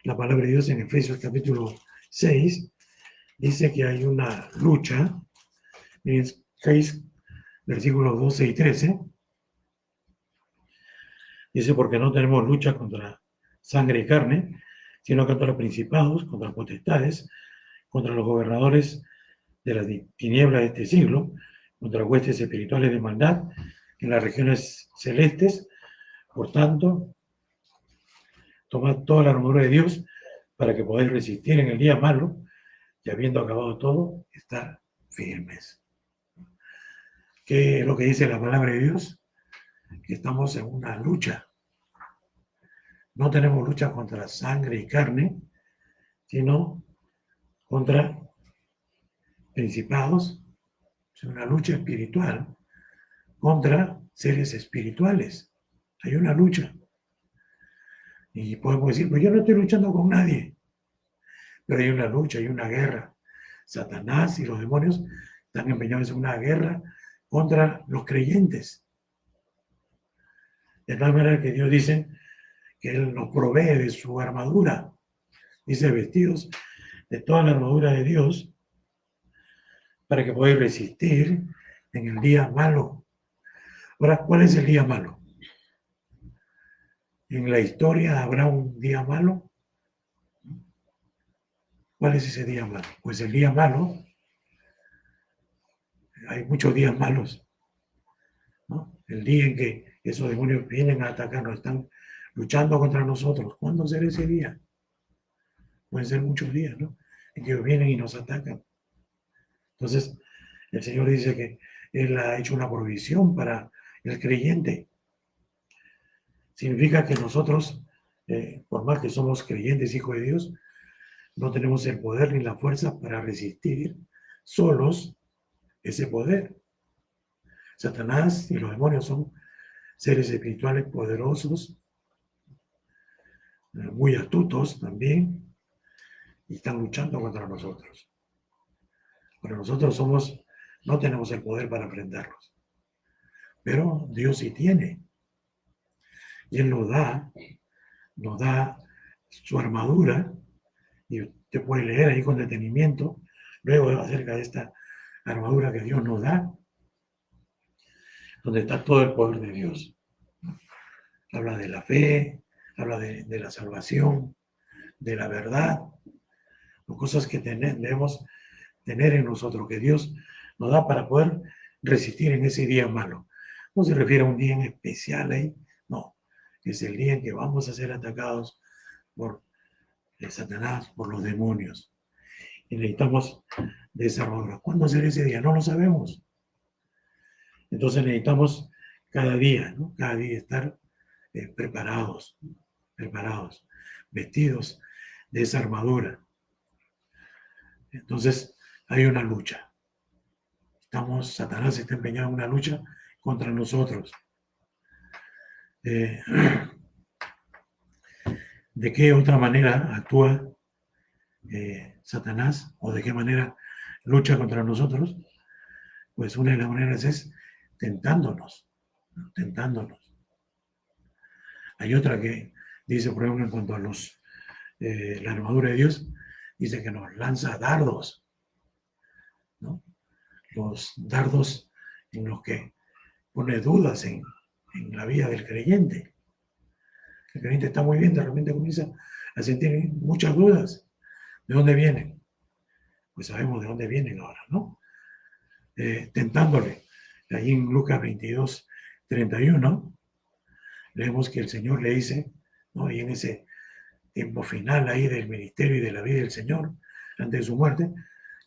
la palabra de Dios en Efesios capítulo 6 dice que hay una lucha, en 6, versículos 12 y 13, dice, porque no tenemos lucha contra sangre y carne, sino contra los principados, contra las potestades, contra los gobernadores de las tinieblas de este siglo, contra huestes espirituales de maldad en las regiones celestes. Por tanto, tomad toda la armadura de Dios para que podáis resistir en el día malo y habiendo acabado todo, estar firmes. ¿Qué es lo que dice la palabra de Dios? Que estamos en una lucha. no tenemos lucha contra sangre y carne, sino contra principados. Es una lucha espiritual contra seres espirituales. Hay una lucha. Y podemos decir, pues yo no estoy luchando con nadie, pero hay una lucha, hay una guerra. Satanás y los demonios están empeñados en una guerra contra los creyentes. De tal manera que Dios dice que Él nos provee de su armadura. Dice, vestidos de toda la armadura de Dios para que podáis resistir en el día malo. Ahora, ¿cuál es el día malo? ¿En la historia habrá un día malo? ¿Cuál es ese día malo? Pues el día malo, hay muchos días malos, ¿no? El día en que esos demonios vienen a atacarnos, están luchando contra nosotros. ¿Cuándo será ese día? Pueden ser muchos días, ¿no? En que ellos vienen y nos atacan. Entonces, el Señor dice que Él ha hecho una provisión para el creyente. Significa que nosotros, por más que somos creyentes, hijos de Dios, no tenemos el poder ni la fuerza para resistir solos ese poder. Satanás y los demonios son seres espirituales poderosos, muy astutos también, y están luchando contra nosotros. Pero nosotros no tenemos el poder para enfrentarlos. Pero Dios sí tiene. Y Él nos da su armadura, y usted puede leer ahí con detenimiento luego acerca de esta armadura que Dios nos da, donde está todo el poder de Dios. Habla de la fe, habla de la salvación, de la verdad, cosas que debemos tener en nosotros, que Dios nos da para poder resistir en ese día malo. No se refiere a un día en especial ahí, no, es el día en que vamos a ser atacados por Satanás, por los demonios. Y necesitamos de esa armadura. ¿Cuándo será ese día? No lo sabemos. Entonces necesitamos cada día, ¿no? Cada día estar preparados, vestidos de esa armadura. Entonces hay una lucha. Satanás está empeñado en una lucha contra nosotros. ¿De qué otra manera actúa Satanás o de qué manera lucha contra nosotros? Pues una de las maneras es tentándonos. Hay otra que dice, por ejemplo, en cuanto a la armadura de Dios, dice que nos lanza dardos, ¿no? Los dardos en los que pone dudas en la vida del creyente. El creyente está muy bien, de repente comienza a sentir muchas dudas. ¿De dónde vienen? Pues sabemos de dónde vienen ahora, ¿no? Tentándole. Ahí en Lucas 22, 31, leemos que el Señor le dice, ¿no? Y en ese tiempo final ahí del ministerio y de la vida del Señor, antes de su muerte,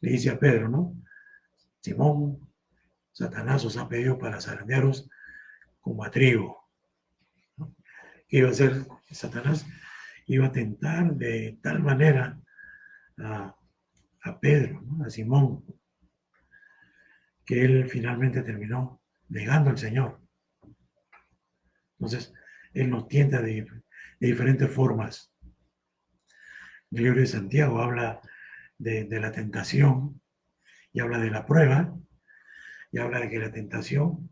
le dice a Pedro, ¿no? Simón, Satanás os ha pedido para zarandearos como a trigo, ¿no? ¿Qué iba a hacer Satanás? Iba a tentar de tal manera a Pedro, ¿no? A Simón, que él finalmente terminó negando al Señor. Entonces, él nos tienta de diferentes formas. El libro de Santiago habla de la tentación y habla de la prueba y habla de que la tentación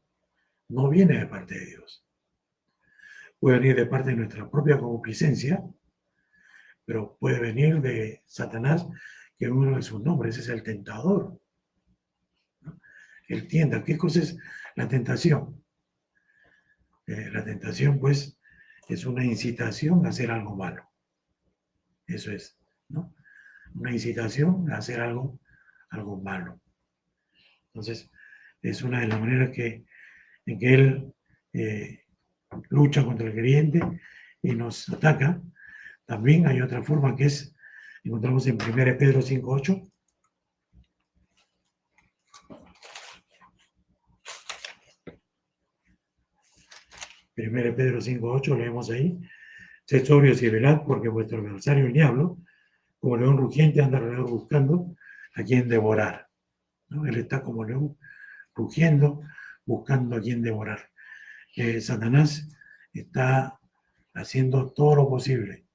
no viene de parte de Dios. Puede venir de parte de nuestra propia concupiscencia, pero puede venir de Satanás, que uno de sus nombres es el tentador, ¿no? Él tienta. ¿Qué cosa es la tentación? La tentación, pues, es una incitación a hacer algo malo. Eso es, ¿no? Una incitación a hacer algo malo. Entonces, es una de las maneras en que él lucha contra el creyente y nos ataca. También hay otra forma que encontramos en 1 Pedro 5:8. 1 Pedro 5:8, leemos ahí. Sed sobrios y velad, porque vuestro adversario el diablo, como león rugiente, anda alrededor buscando a quien devorar, ¿no? Él está como león rugiendo, buscando a quien devorar. Satanás está haciendo todo lo posible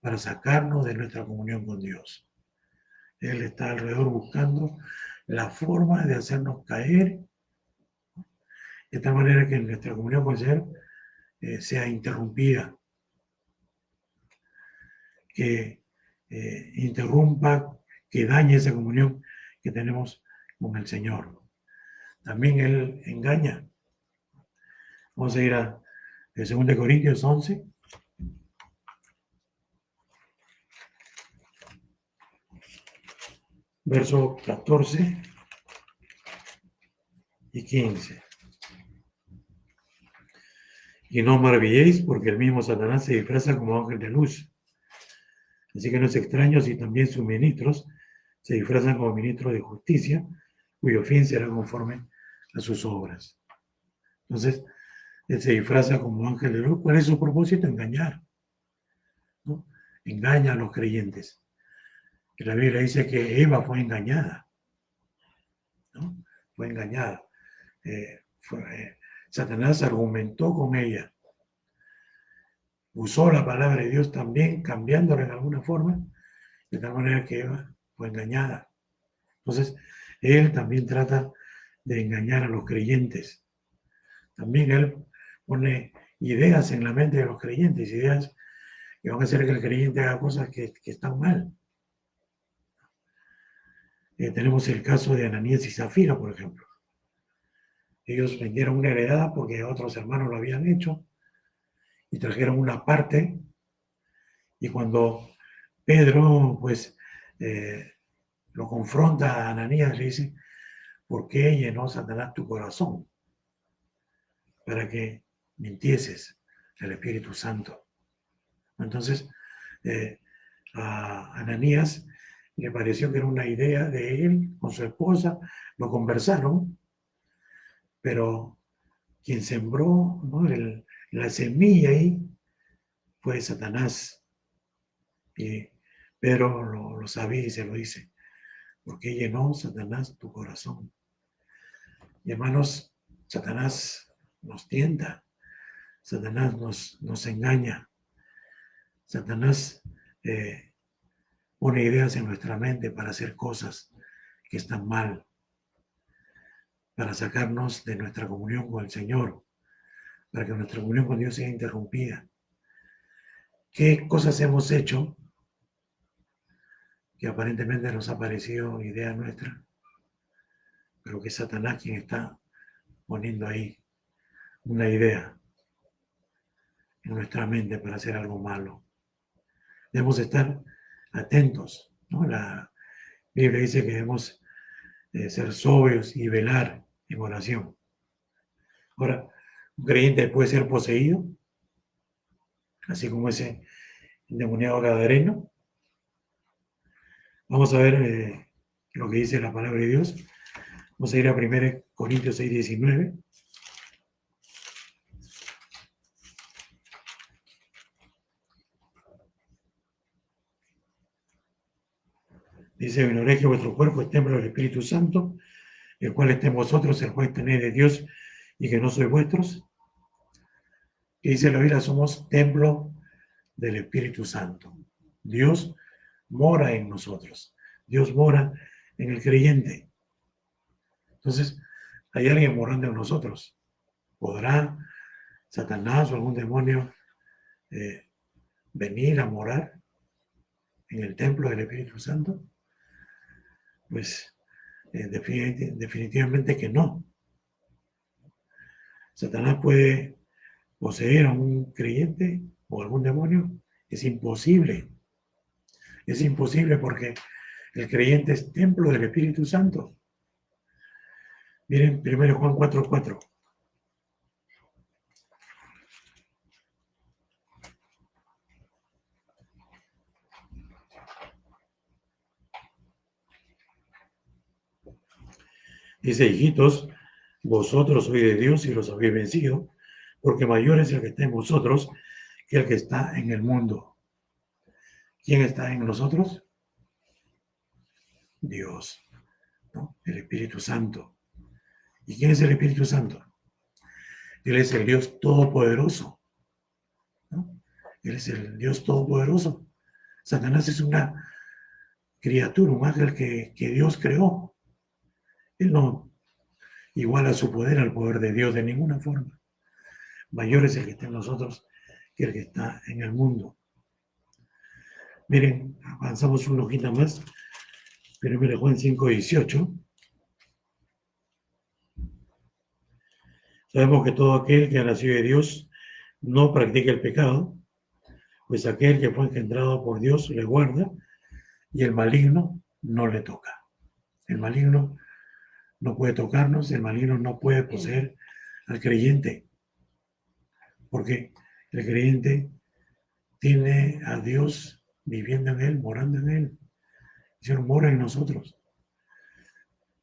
para sacarnos de nuestra comunión con Dios. Él está alrededor buscando la forma de hacernos caer de tal manera que nuestra comunión con Él sea interrumpida, que interrumpa, que dañe esa comunión que tenemos con el Señor. También Él engaña. Vamos a ir a 2 Corintios 11. Verso 14 y 15. Y no os maravilléis, porque el mismo Satanás se disfraza como ángel de luz. Así que no es extraño si también sus ministros se disfrazan como ministros de justicia, cuyo fin será conforme a sus obras. Entonces, él se disfraza como ángel de luz. ¿Cuál es su propósito? Engañar, ¿no? Engaña a los creyentes. Que la Biblia dice que Eva fue engañada, ¿no? Fue engañada. Satanás argumentó con ella. Usó la palabra de Dios también, cambiándola en alguna forma, de tal manera que Eva fue engañada. Entonces, él también trata de engañar a los creyentes. También él pone ideas en la mente de los creyentes, ideas que van a hacer que el creyente haga cosas que están mal. Tenemos el caso de Ananías y Zafira, por ejemplo. Ellos vendieron una heredad porque otros hermanos lo habían hecho y trajeron una parte. Y cuando Pedro, pues, lo confronta a Ananías, le dice, ¿por qué llenó Satanás tu corazón? Para que mintieses al Espíritu Santo. Entonces, a Ananías le pareció que era una idea de él con su esposa, lo conversaron, pero quien sembró, ¿no?, la semilla ahí fue Satanás. Y Pedro lo sabía y se lo dice, porque llenó Satanás tu corazón. Y hermanos, Satanás nos tienta, Satanás nos engaña, Satanás pone ideas en nuestra mente para hacer cosas que están mal, para sacarnos de nuestra comunión con el Señor, para que nuestra comunión con Dios sea interrumpida. ¿Qué cosas hemos hecho que aparentemente nos ha parecido idea nuestra, pero que es Satanás quien está poniendo ahí una idea en nuestra mente para hacer algo malo? Debemos estar atentos, ¿no? La Biblia dice que debemos ser sobrios y velar en oración. Ahora, un creyente puede ser poseído, así como ese endemoniado gadareno. Vamos a ver lo que dice la palabra de Dios. Vamos a ir a 1 Corintios 6, 19. Dice, ignoréis que vuestro cuerpo es templo del Espíritu Santo, el cual está en vosotros, el cual tenéis de Dios y que no sois vuestros. Y dice la Biblia, somos templo del Espíritu Santo. Dios mora en nosotros. Dios mora en el creyente. Entonces, hay alguien morando en nosotros. ¿Podrá Satanás o algún demonio venir a morar en el templo del Espíritu Santo? Pues definitivamente que no. Satanás puede poseer a un creyente o algún demonio. Es imposible. Es imposible porque el creyente es templo del Espíritu Santo. Miren 1 Juan 4:4. Dice, hijitos, vosotros sois de Dios y los habéis vencido, porque mayor es el que está en vosotros que el que está en el mundo. ¿Quién está en nosotros? Dios, ¿no? El Espíritu Santo. ¿Y quién es el Espíritu Santo? Él es el Dios Todopoderoso, ¿no? Él es el Dios Todopoderoso. Satanás es una criatura, un ángel que Dios creó. Él no iguala su poder al poder de Dios de ninguna forma. Mayor es el que está en nosotros que el que está en el mundo. Miren, avanzamos una hojita más. 1 Juan 5:18. Sabemos que todo aquel que ha nacido de Dios no practica el pecado, pues aquel que fue engendrado por Dios le guarda y el maligno no le toca. El maligno no puede tocarnos, el maligno no puede poseer al creyente, porque el creyente tiene a Dios viviendo en él, morando en él. El Señor mora en nosotros.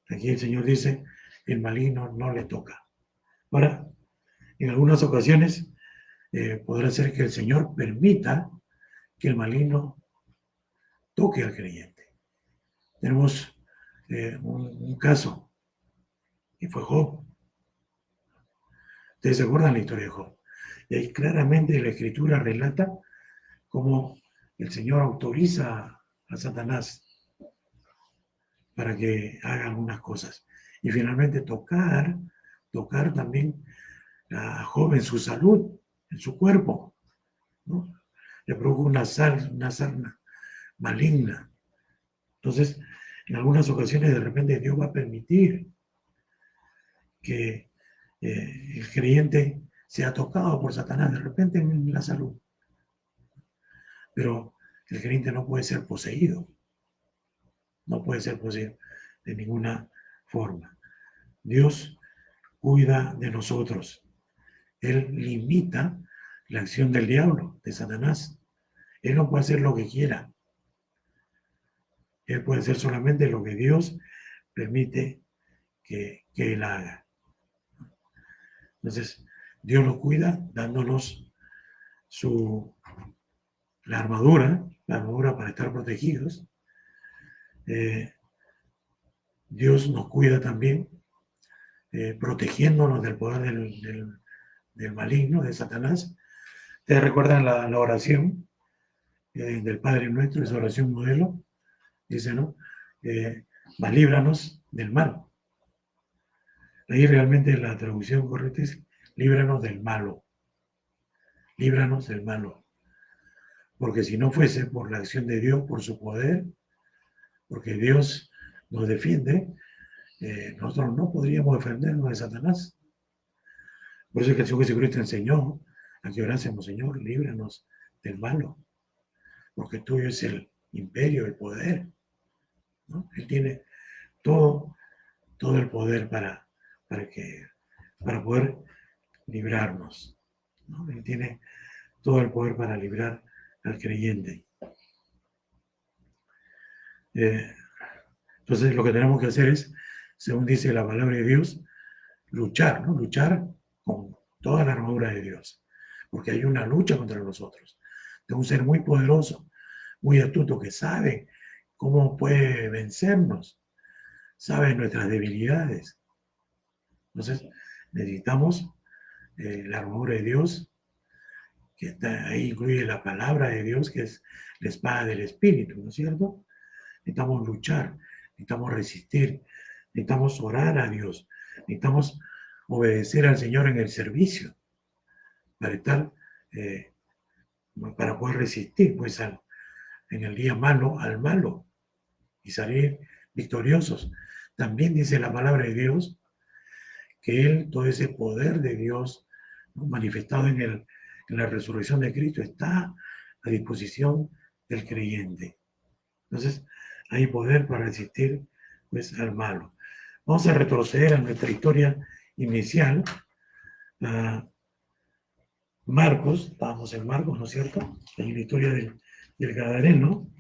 Aquí el Señor dice, el maligno no le toca. Ahora, en algunas ocasiones podrá ser que el Señor permita que el maligno toque al creyente. Tenemos un caso, y fue Job. Ustedes se acuerdan la historia de Job. Y ahí claramente la Escritura relata cómo el Señor autoriza a Satanás para que haga algunas cosas. Y finalmente tocar también a Job en su salud, en su cuerpo, ¿no? Le produjo una sarna maligna. Entonces, en algunas ocasiones de repente Dios va a permitir que el creyente sea tocado por Satanás de repente en la salud. Pero el creyente no puede ser poseído. No puede ser poseído de ninguna forma. Dios cuida de nosotros. Él limita la acción del diablo, de Satanás. Él no puede hacer lo que quiera. Él puede hacer solamente lo que Dios permite que Él haga. Entonces, Dios nos cuida dándonos la armadura para estar protegidos. Dios nos cuida también, protegiéndonos del poder del maligno, de Satanás. ¿Ustedes recuerdan la oración del Padre Nuestro, esa oración modelo? Dice, ¿no? Mas líbranos del mal. Ahí realmente la traducción correcta es líbranos del malo. Líbranos del malo. Porque si no fuese por la acción de Dios, por su poder, porque Dios nos defiende, nosotros no podríamos defendernos de Satanás. Por eso es que el Señor Jesucristo enseñó a que orásemos, Señor, líbranos del malo. Porque tuyo es el imperio, el poder, ¿no? Él tiene todo el poder para poder librarnos, ¿no? Él tiene todo el poder para librar al creyente. Entonces lo que tenemos que hacer es, según dice la palabra de Dios, luchar, ¿no? Luchar con toda la armadura de Dios, porque hay una lucha contra nosotros, de un ser muy poderoso, muy astuto, que sabe cómo puede vencernos, sabe nuestras debilidades. Entonces necesitamos la armadura de Dios, que está ahí, incluye la palabra de Dios, que es la espada del Espíritu, ¿no es cierto? Necesitamos luchar, necesitamos resistir, necesitamos orar a Dios, necesitamos obedecer al Señor en el servicio, para estar, para poder resistir, pues, en el día malo, al malo, y salir victoriosos. También dice la palabra de Dios que Él, todo ese poder de Dios, ¿no?, manifestado en la resurrección de Cristo, está a disposición del creyente. Entonces, hay poder para resistir, pues, al malo. Vamos a retroceder a nuestra historia inicial. Marcos, estábamos en Marcos, ¿no es cierto? En la historia del Gadareno.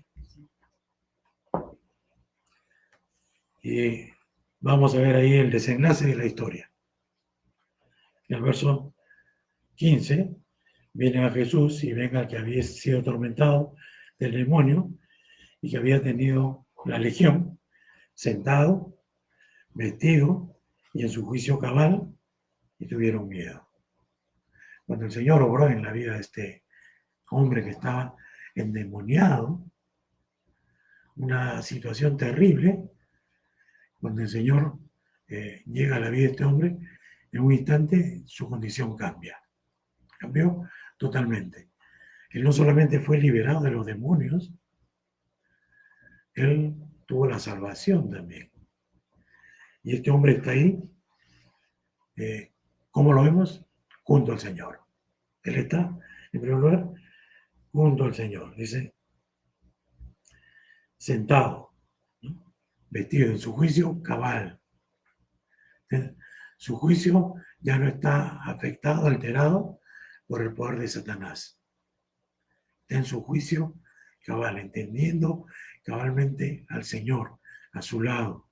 Y vamos a ver ahí el desenlace de la historia. En el verso 15 vienen a Jesús y ven al que había sido atormentado del demonio y que había tenido la legión, sentado, vestido y en su juicio cabal, y tuvieron miedo. Cuando el Señor obró en la vida de este hombre que estaba endemoniado, una situación terrible, cuando el Señor llega a la vida de este hombre, en un instante su condición cambia. Cambió totalmente. Él no solamente fue liberado de los demonios, él tuvo la salvación también. Y este hombre está ahí, ¿cómo lo vemos? Junto al Señor. Él está, en primer lugar, junto al Señor. Dice, sentado, ¿no? Vestido en su juicio cabal. Su juicio ya no está afectado, alterado por el poder de Satanás. Está en su juicio cabal, entendiendo cabalmente al Señor a su lado,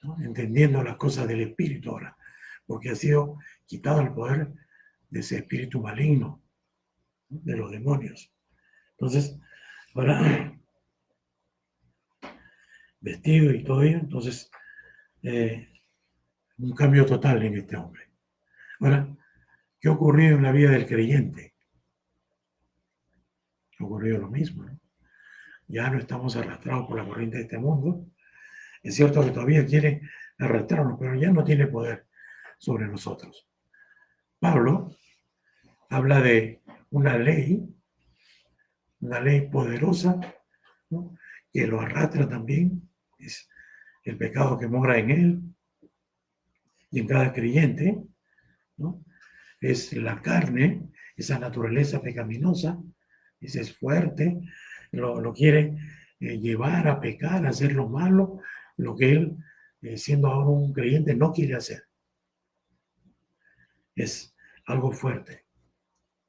¿no? Entendiendo las cosas del Espíritu ahora, porque ha sido quitado el poder de ese espíritu maligno, ¿no? De los demonios. Entonces, ahora vestido y todo ello, entonces un cambio total en este hombre. Ahora, ¿qué ha ocurrido en la vida del creyente? Ha ocurrido lo mismo, ¿no? Ya no estamos arrastrados por la corriente de este mundo. Es cierto que todavía quiere arrastrarnos, pero ya no tiene poder sobre nosotros. Pablo habla de una ley poderosa, ¿no? Que lo arrastra también, es el pecado que mora en él y en cada creyente, ¿no? Es la carne, esa naturaleza pecaminosa, ese es fuerte, lo quiere llevar a pecar, a hacer lo malo, lo que él, siendo ahora un creyente, no quiere hacer. Es algo fuerte,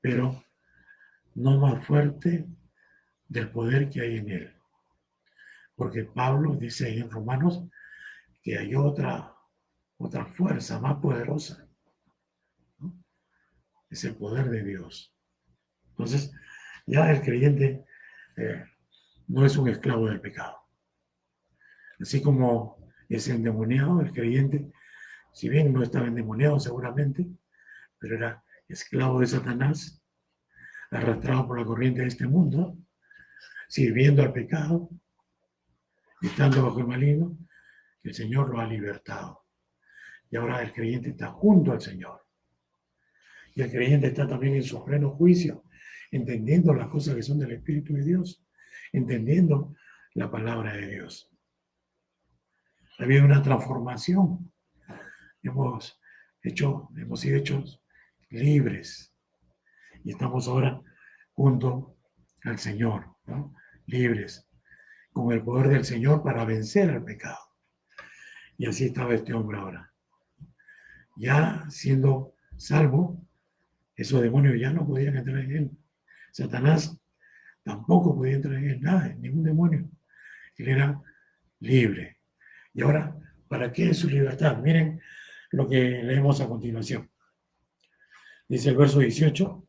pero no más fuerte del poder que hay en él. Porque Pablo dice ahí en Romanos que hay otra fuerza más poderosa, ¿no? Es el poder de Dios. Entonces, ya el creyente no es un esclavo del pecado. Así como es endemoniado, el creyente, si bien no estaba endemoniado seguramente, pero era esclavo de Satanás, arrastrado por la corriente de este mundo, sirviendo al pecado, estando bajo el maligno, el Señor lo ha libertado. Y ahora el creyente está junto al Señor. Y el creyente está también en su pleno juicio, entendiendo las cosas que son del Espíritu de Dios, entendiendo la palabra de Dios. Ha habido una transformación. Hemos sido hechos libres. Y estamos ahora junto al Señor, ¿no? Libres, con el poder del Señor para vencer al pecado. Y así estaba este hombre ahora. Ya siendo salvo, esos demonios ya no podían entrar en él. Satanás tampoco podía entrar en él, nada, ningún demonio. Él era libre. Y ahora, ¿para qué es su libertad? Miren lo que leemos a continuación. Dice el verso 18,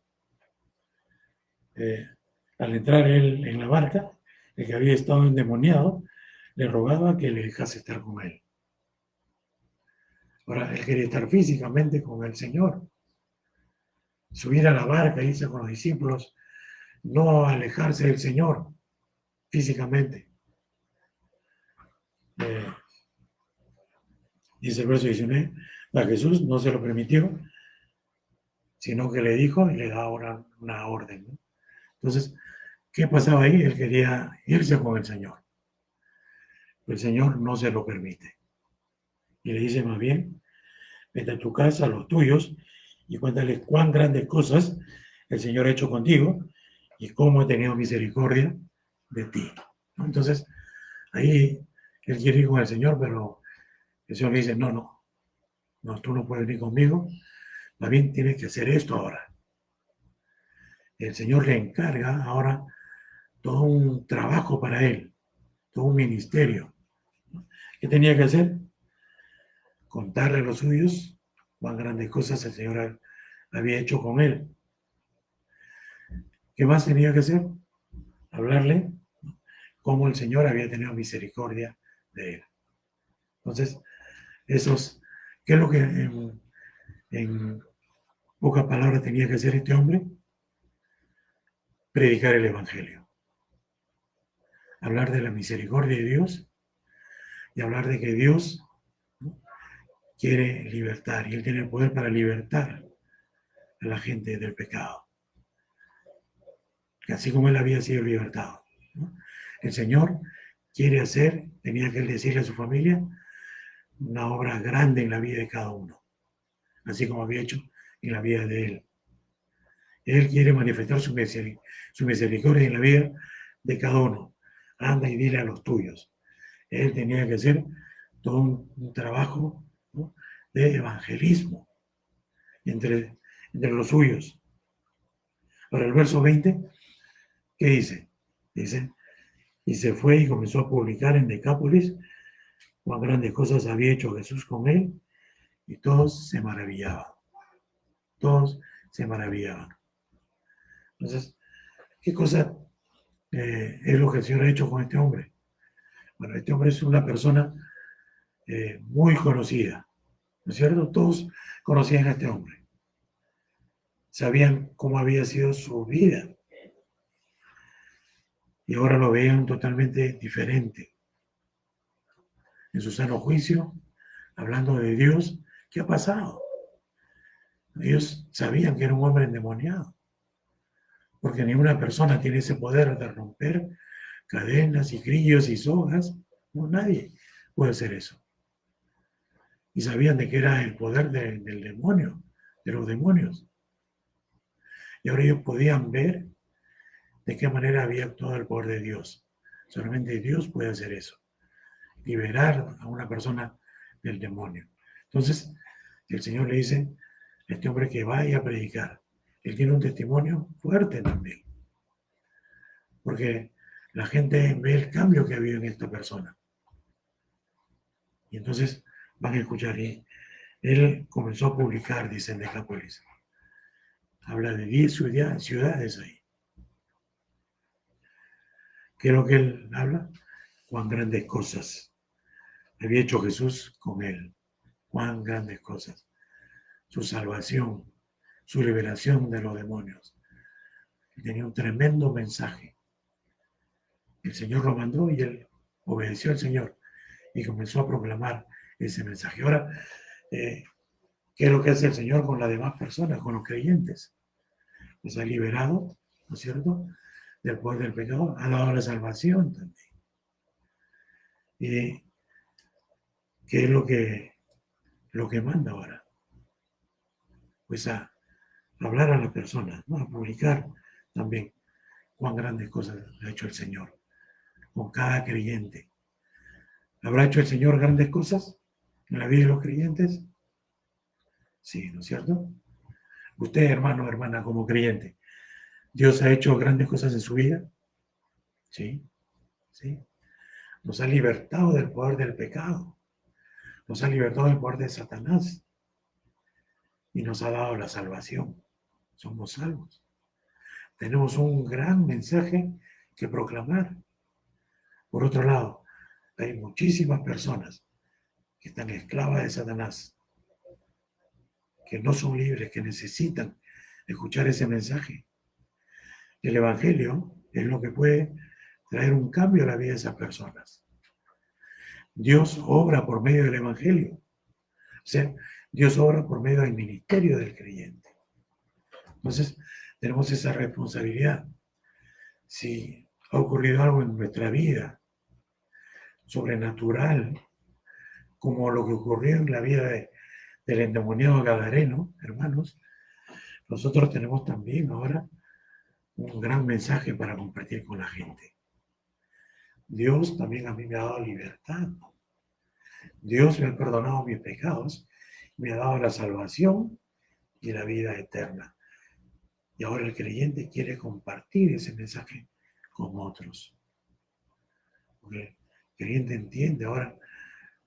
al entrar él en la barca, el que había estado endemoniado, le rogaba que le dejase estar con él. Ahora, él quería estar físicamente con el Señor, subir a la barca, irse con los discípulos, no alejarse del Señor físicamente. Dice el verso 19, a Jesús no se lo permitió, sino que le dijo y le da ahora una orden, ¿no? Entonces, ¿qué pasaba ahí? Él quería irse con el Señor. El Señor no se lo permite. Y le dice más bien, vete a tu casa, a los tuyos, y cuéntales cuán grandes cosas el Señor ha hecho contigo y cómo he tenido misericordia de ti, ¿no? Entonces, ahí él quiere ir con el Señor, pero el Señor le dice, no, tú no puedes venir conmigo, más bien tienes que hacer esto ahora. El Señor le encarga ahora todo un trabajo para él, todo un ministerio. ¿Qué tenía que hacer? Contarle a los suyos cuán grandes cosas el Señor había hecho con él. ¿Qué más tenía que hacer? Hablarle cómo el Señor había tenido misericordia de él. Entonces, ¿qué es lo que en pocas palabras tenía que hacer este hombre? Predicar el Evangelio. Hablar de la misericordia de Dios y hablar de que Dios, ¿no?, quiere libertar y Él tiene el poder para libertar a la gente del pecado. Así como Él había sido libertado, ¿no? El Señor tenía que Él decirle a su familia, una obra grande en la vida de cada uno, así como había hecho en la vida de Él. Él quiere manifestar su misericordia en la vida de cada uno. Anda y dile a los tuyos. Él tenía que hacer todo un trabajo, ¿no?, de evangelismo entre los suyos. Ahora el verso 20, ¿qué dice? Dice, y se fue y comenzó a publicar en Decápolis cuán grandes cosas había hecho Jesús con él, y todos se maravillaban. Todos se maravillaban. Entonces, ¿qué cosa es lo que el Señor ha hecho con este hombre? Bueno, este hombre es una persona muy conocida, ¿no es cierto? Todos conocían a este hombre, sabían cómo había sido su vida y ahora lo veían totalmente diferente. En su sano juicio, hablando de Dios, ¿qué ha pasado? Ellos sabían que era un hombre endemoniado, porque ninguna persona tiene ese poder de romper cadenas y grillos y sogas. No, nadie puede hacer eso. Y sabían de que era el poder del demonio, de los demonios. Y ahora ellos podían ver de qué manera había actuado el poder de Dios. Solamente Dios puede hacer eso, liberar a una persona del demonio. Entonces, el Señor le dice a este hombre que vaya a predicar. Él tiene un testimonio fuerte también, porque la gente ve el cambio que ha habido en esta persona. Y entonces van a escuchar. Y él comenzó a publicar, dice en Decápolis. Habla de 10 ciudades ahí. ¿Qué es lo que él habla? Cuán grandes cosas había hecho Jesús con él. Cuán grandes cosas. Su salvación, su liberación de los demonios. Tenía un tremendo mensaje. El Señor lo mandó y él obedeció al Señor y comenzó a proclamar ese mensaje. Ahora, ¿qué es lo que hace el Señor con las demás personas, con los creyentes? Pues ha liberado, ¿no es cierto?, del poder del pecado, ha dado la salvación también. ¿Y qué es lo que manda ahora? Pues a hablar a las personas, ¿no?, a publicar también cuán grandes cosas ha hecho el Señor con cada creyente. ¿Habrá hecho el Señor grandes cosas en la vida de los creyentes? Sí, ¿no es cierto? Usted, hermano o hermana, como creyente, ¿Dios ha hecho grandes cosas en su vida? Sí, sí. Nos ha libertado del poder del pecado. Nos ha libertado del poder de Satanás. Y nos ha dado la salvación. Somos salvos. Tenemos un gran mensaje que proclamar. Por otro lado, hay muchísimas personas que están esclavas de Satanás, que no son libres, que necesitan escuchar ese mensaje. El Evangelio es lo que puede traer un cambio a la vida de esas personas. Dios obra por medio del Evangelio. O sea, Dios obra por medio del ministerio del creyente. Entonces, tenemos esa responsabilidad. Si ha ocurrido algo en nuestra vida sobrenatural, como lo que ocurrió en la vida del endemoniado Gadareno, hermanos, nosotros tenemos también ahora un gran mensaje para compartir con la gente. Dios también a mí me ha dado libertad. Dios me ha perdonado mis pecados, me ha dado la salvación y la vida eterna. Y ahora el creyente quiere compartir ese mensaje con otros. Porque el creyente entiende ahora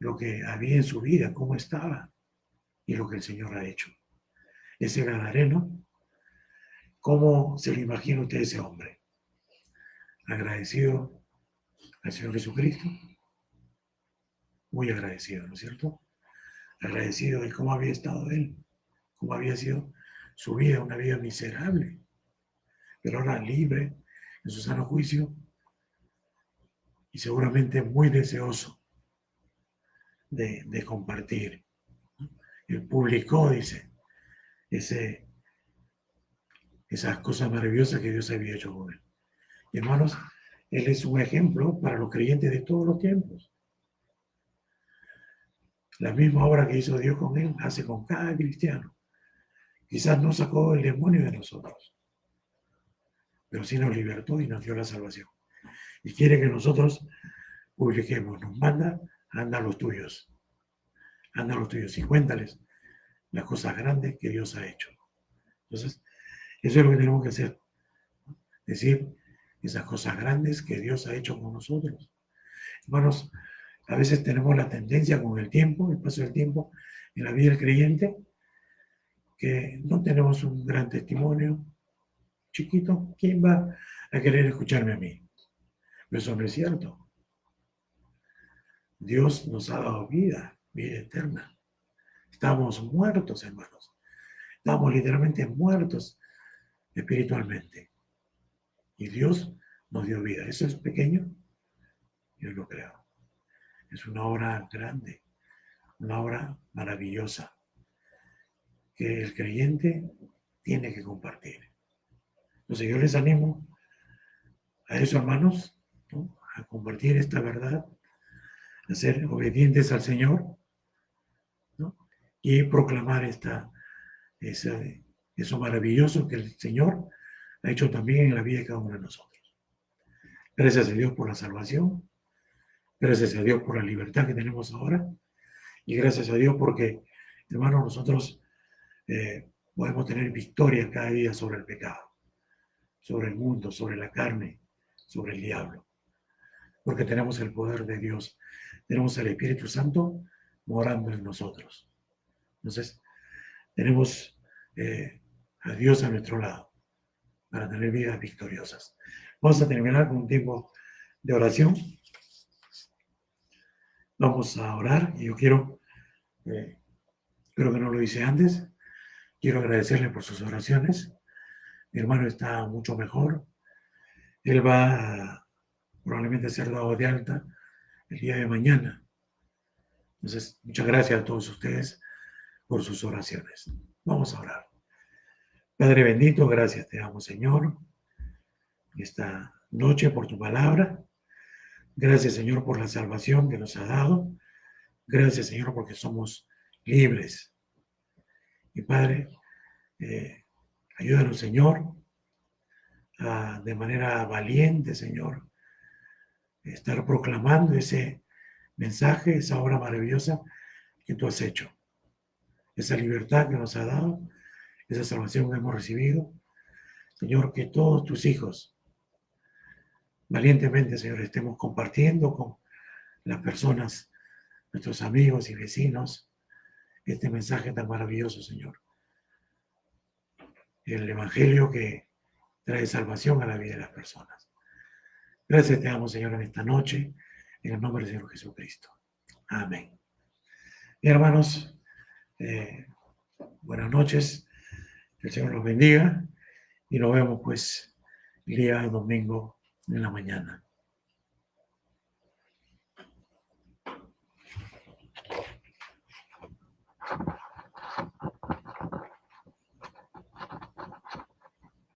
lo que había en su vida, cómo estaba y lo que el Señor ha hecho. Ese gadareno ¿Cómo se le imagina usted ese hombre? Agradecido al Señor Jesucristo, muy agradecido, ¿no es cierto? Agradecido de cómo había estado él, cómo había sido su vida, una vida miserable, pero ahora libre, en su sano juicio, y seguramente muy deseoso de compartir. Él publicó, dice, esas cosas maravillosas que Dios había hecho con él. Y hermanos, él es un ejemplo para los creyentes de todos los tiempos. La misma obra que hizo Dios con él, hace con cada cristiano. Quizás no sacó el demonio de nosotros, pero sí nos libertó y nos dio la salvación. Y quiere que nosotros publiquemos, nos manda, anda a los tuyos, y cuéntales las cosas grandes que Dios ha hecho. Entonces, eso es lo que tenemos que hacer, decir esas cosas grandes que Dios ha hecho con nosotros. Hermanos, a veces tenemos la tendencia con el tiempo, el paso del tiempo, en la vida del creyente, que no tenemos un gran testimonio chiquito. ¿Quién va a querer escucharme a mí? Pero eso no es cierto. Dios nos ha dado vida, vida eterna. Estamos muertos, hermanos. Estamos literalmente muertos espiritualmente. Y Dios nos dio vida. ¿Eso es pequeño? Yo lo creo. Es una obra grande, una obra maravillosa que el creyente tiene que compartir. Entonces yo les animo a eso, hermanos, ¿no? A compartir esta verdad, a ser obedientes al Señor, ¿no? Y proclamar eso maravilloso que el Señor ha hecho también en la vida de cada uno de nosotros. Gracias a Dios por la salvación, gracias a Dios por la libertad que tenemos ahora, y gracias a Dios porque, hermanos, nosotros podemos tener victoria cada día sobre el pecado, sobre el mundo, sobre la carne, sobre el diablo, porque tenemos el poder de Dios, tenemos el Espíritu Santo morando en nosotros. Entonces, tenemos a Dios a nuestro lado para tener vidas victoriosas. Vamos a terminar con un tiempo de oración. Vamos a orar y yo creo que no lo hice antes, quiero agradecerle por sus oraciones. Mi hermano está mucho mejor. Él va a probablemente ser dado de alta el día de mañana. Entonces, muchas gracias a todos ustedes por sus oraciones. Vamos a orar. Padre bendito, gracias te damos, Señor, esta noche por tu palabra. Gracias, Señor, por la salvación que nos ha dado. Gracias, Señor, porque somos libres. Y Padre, ayúdanos, Señor, a, de manera valiente, Señor, estar proclamando ese mensaje, esa obra maravillosa que tú has hecho. Esa libertad que nos ha dado, esa salvación que hemos recibido. Señor, que todos tus hijos, valientemente, Señor, estemos compartiendo con las personas, nuestros amigos y vecinos, este mensaje tan maravilloso, Señor. El Evangelio que trae salvación a la vida de las personas. Gracias te damos, Señor, en esta noche, en el nombre del Señor Jesucristo. Amén. Y hermanos, buenas noches, que el Señor los bendiga y nos vemos pues el día domingo en la mañana.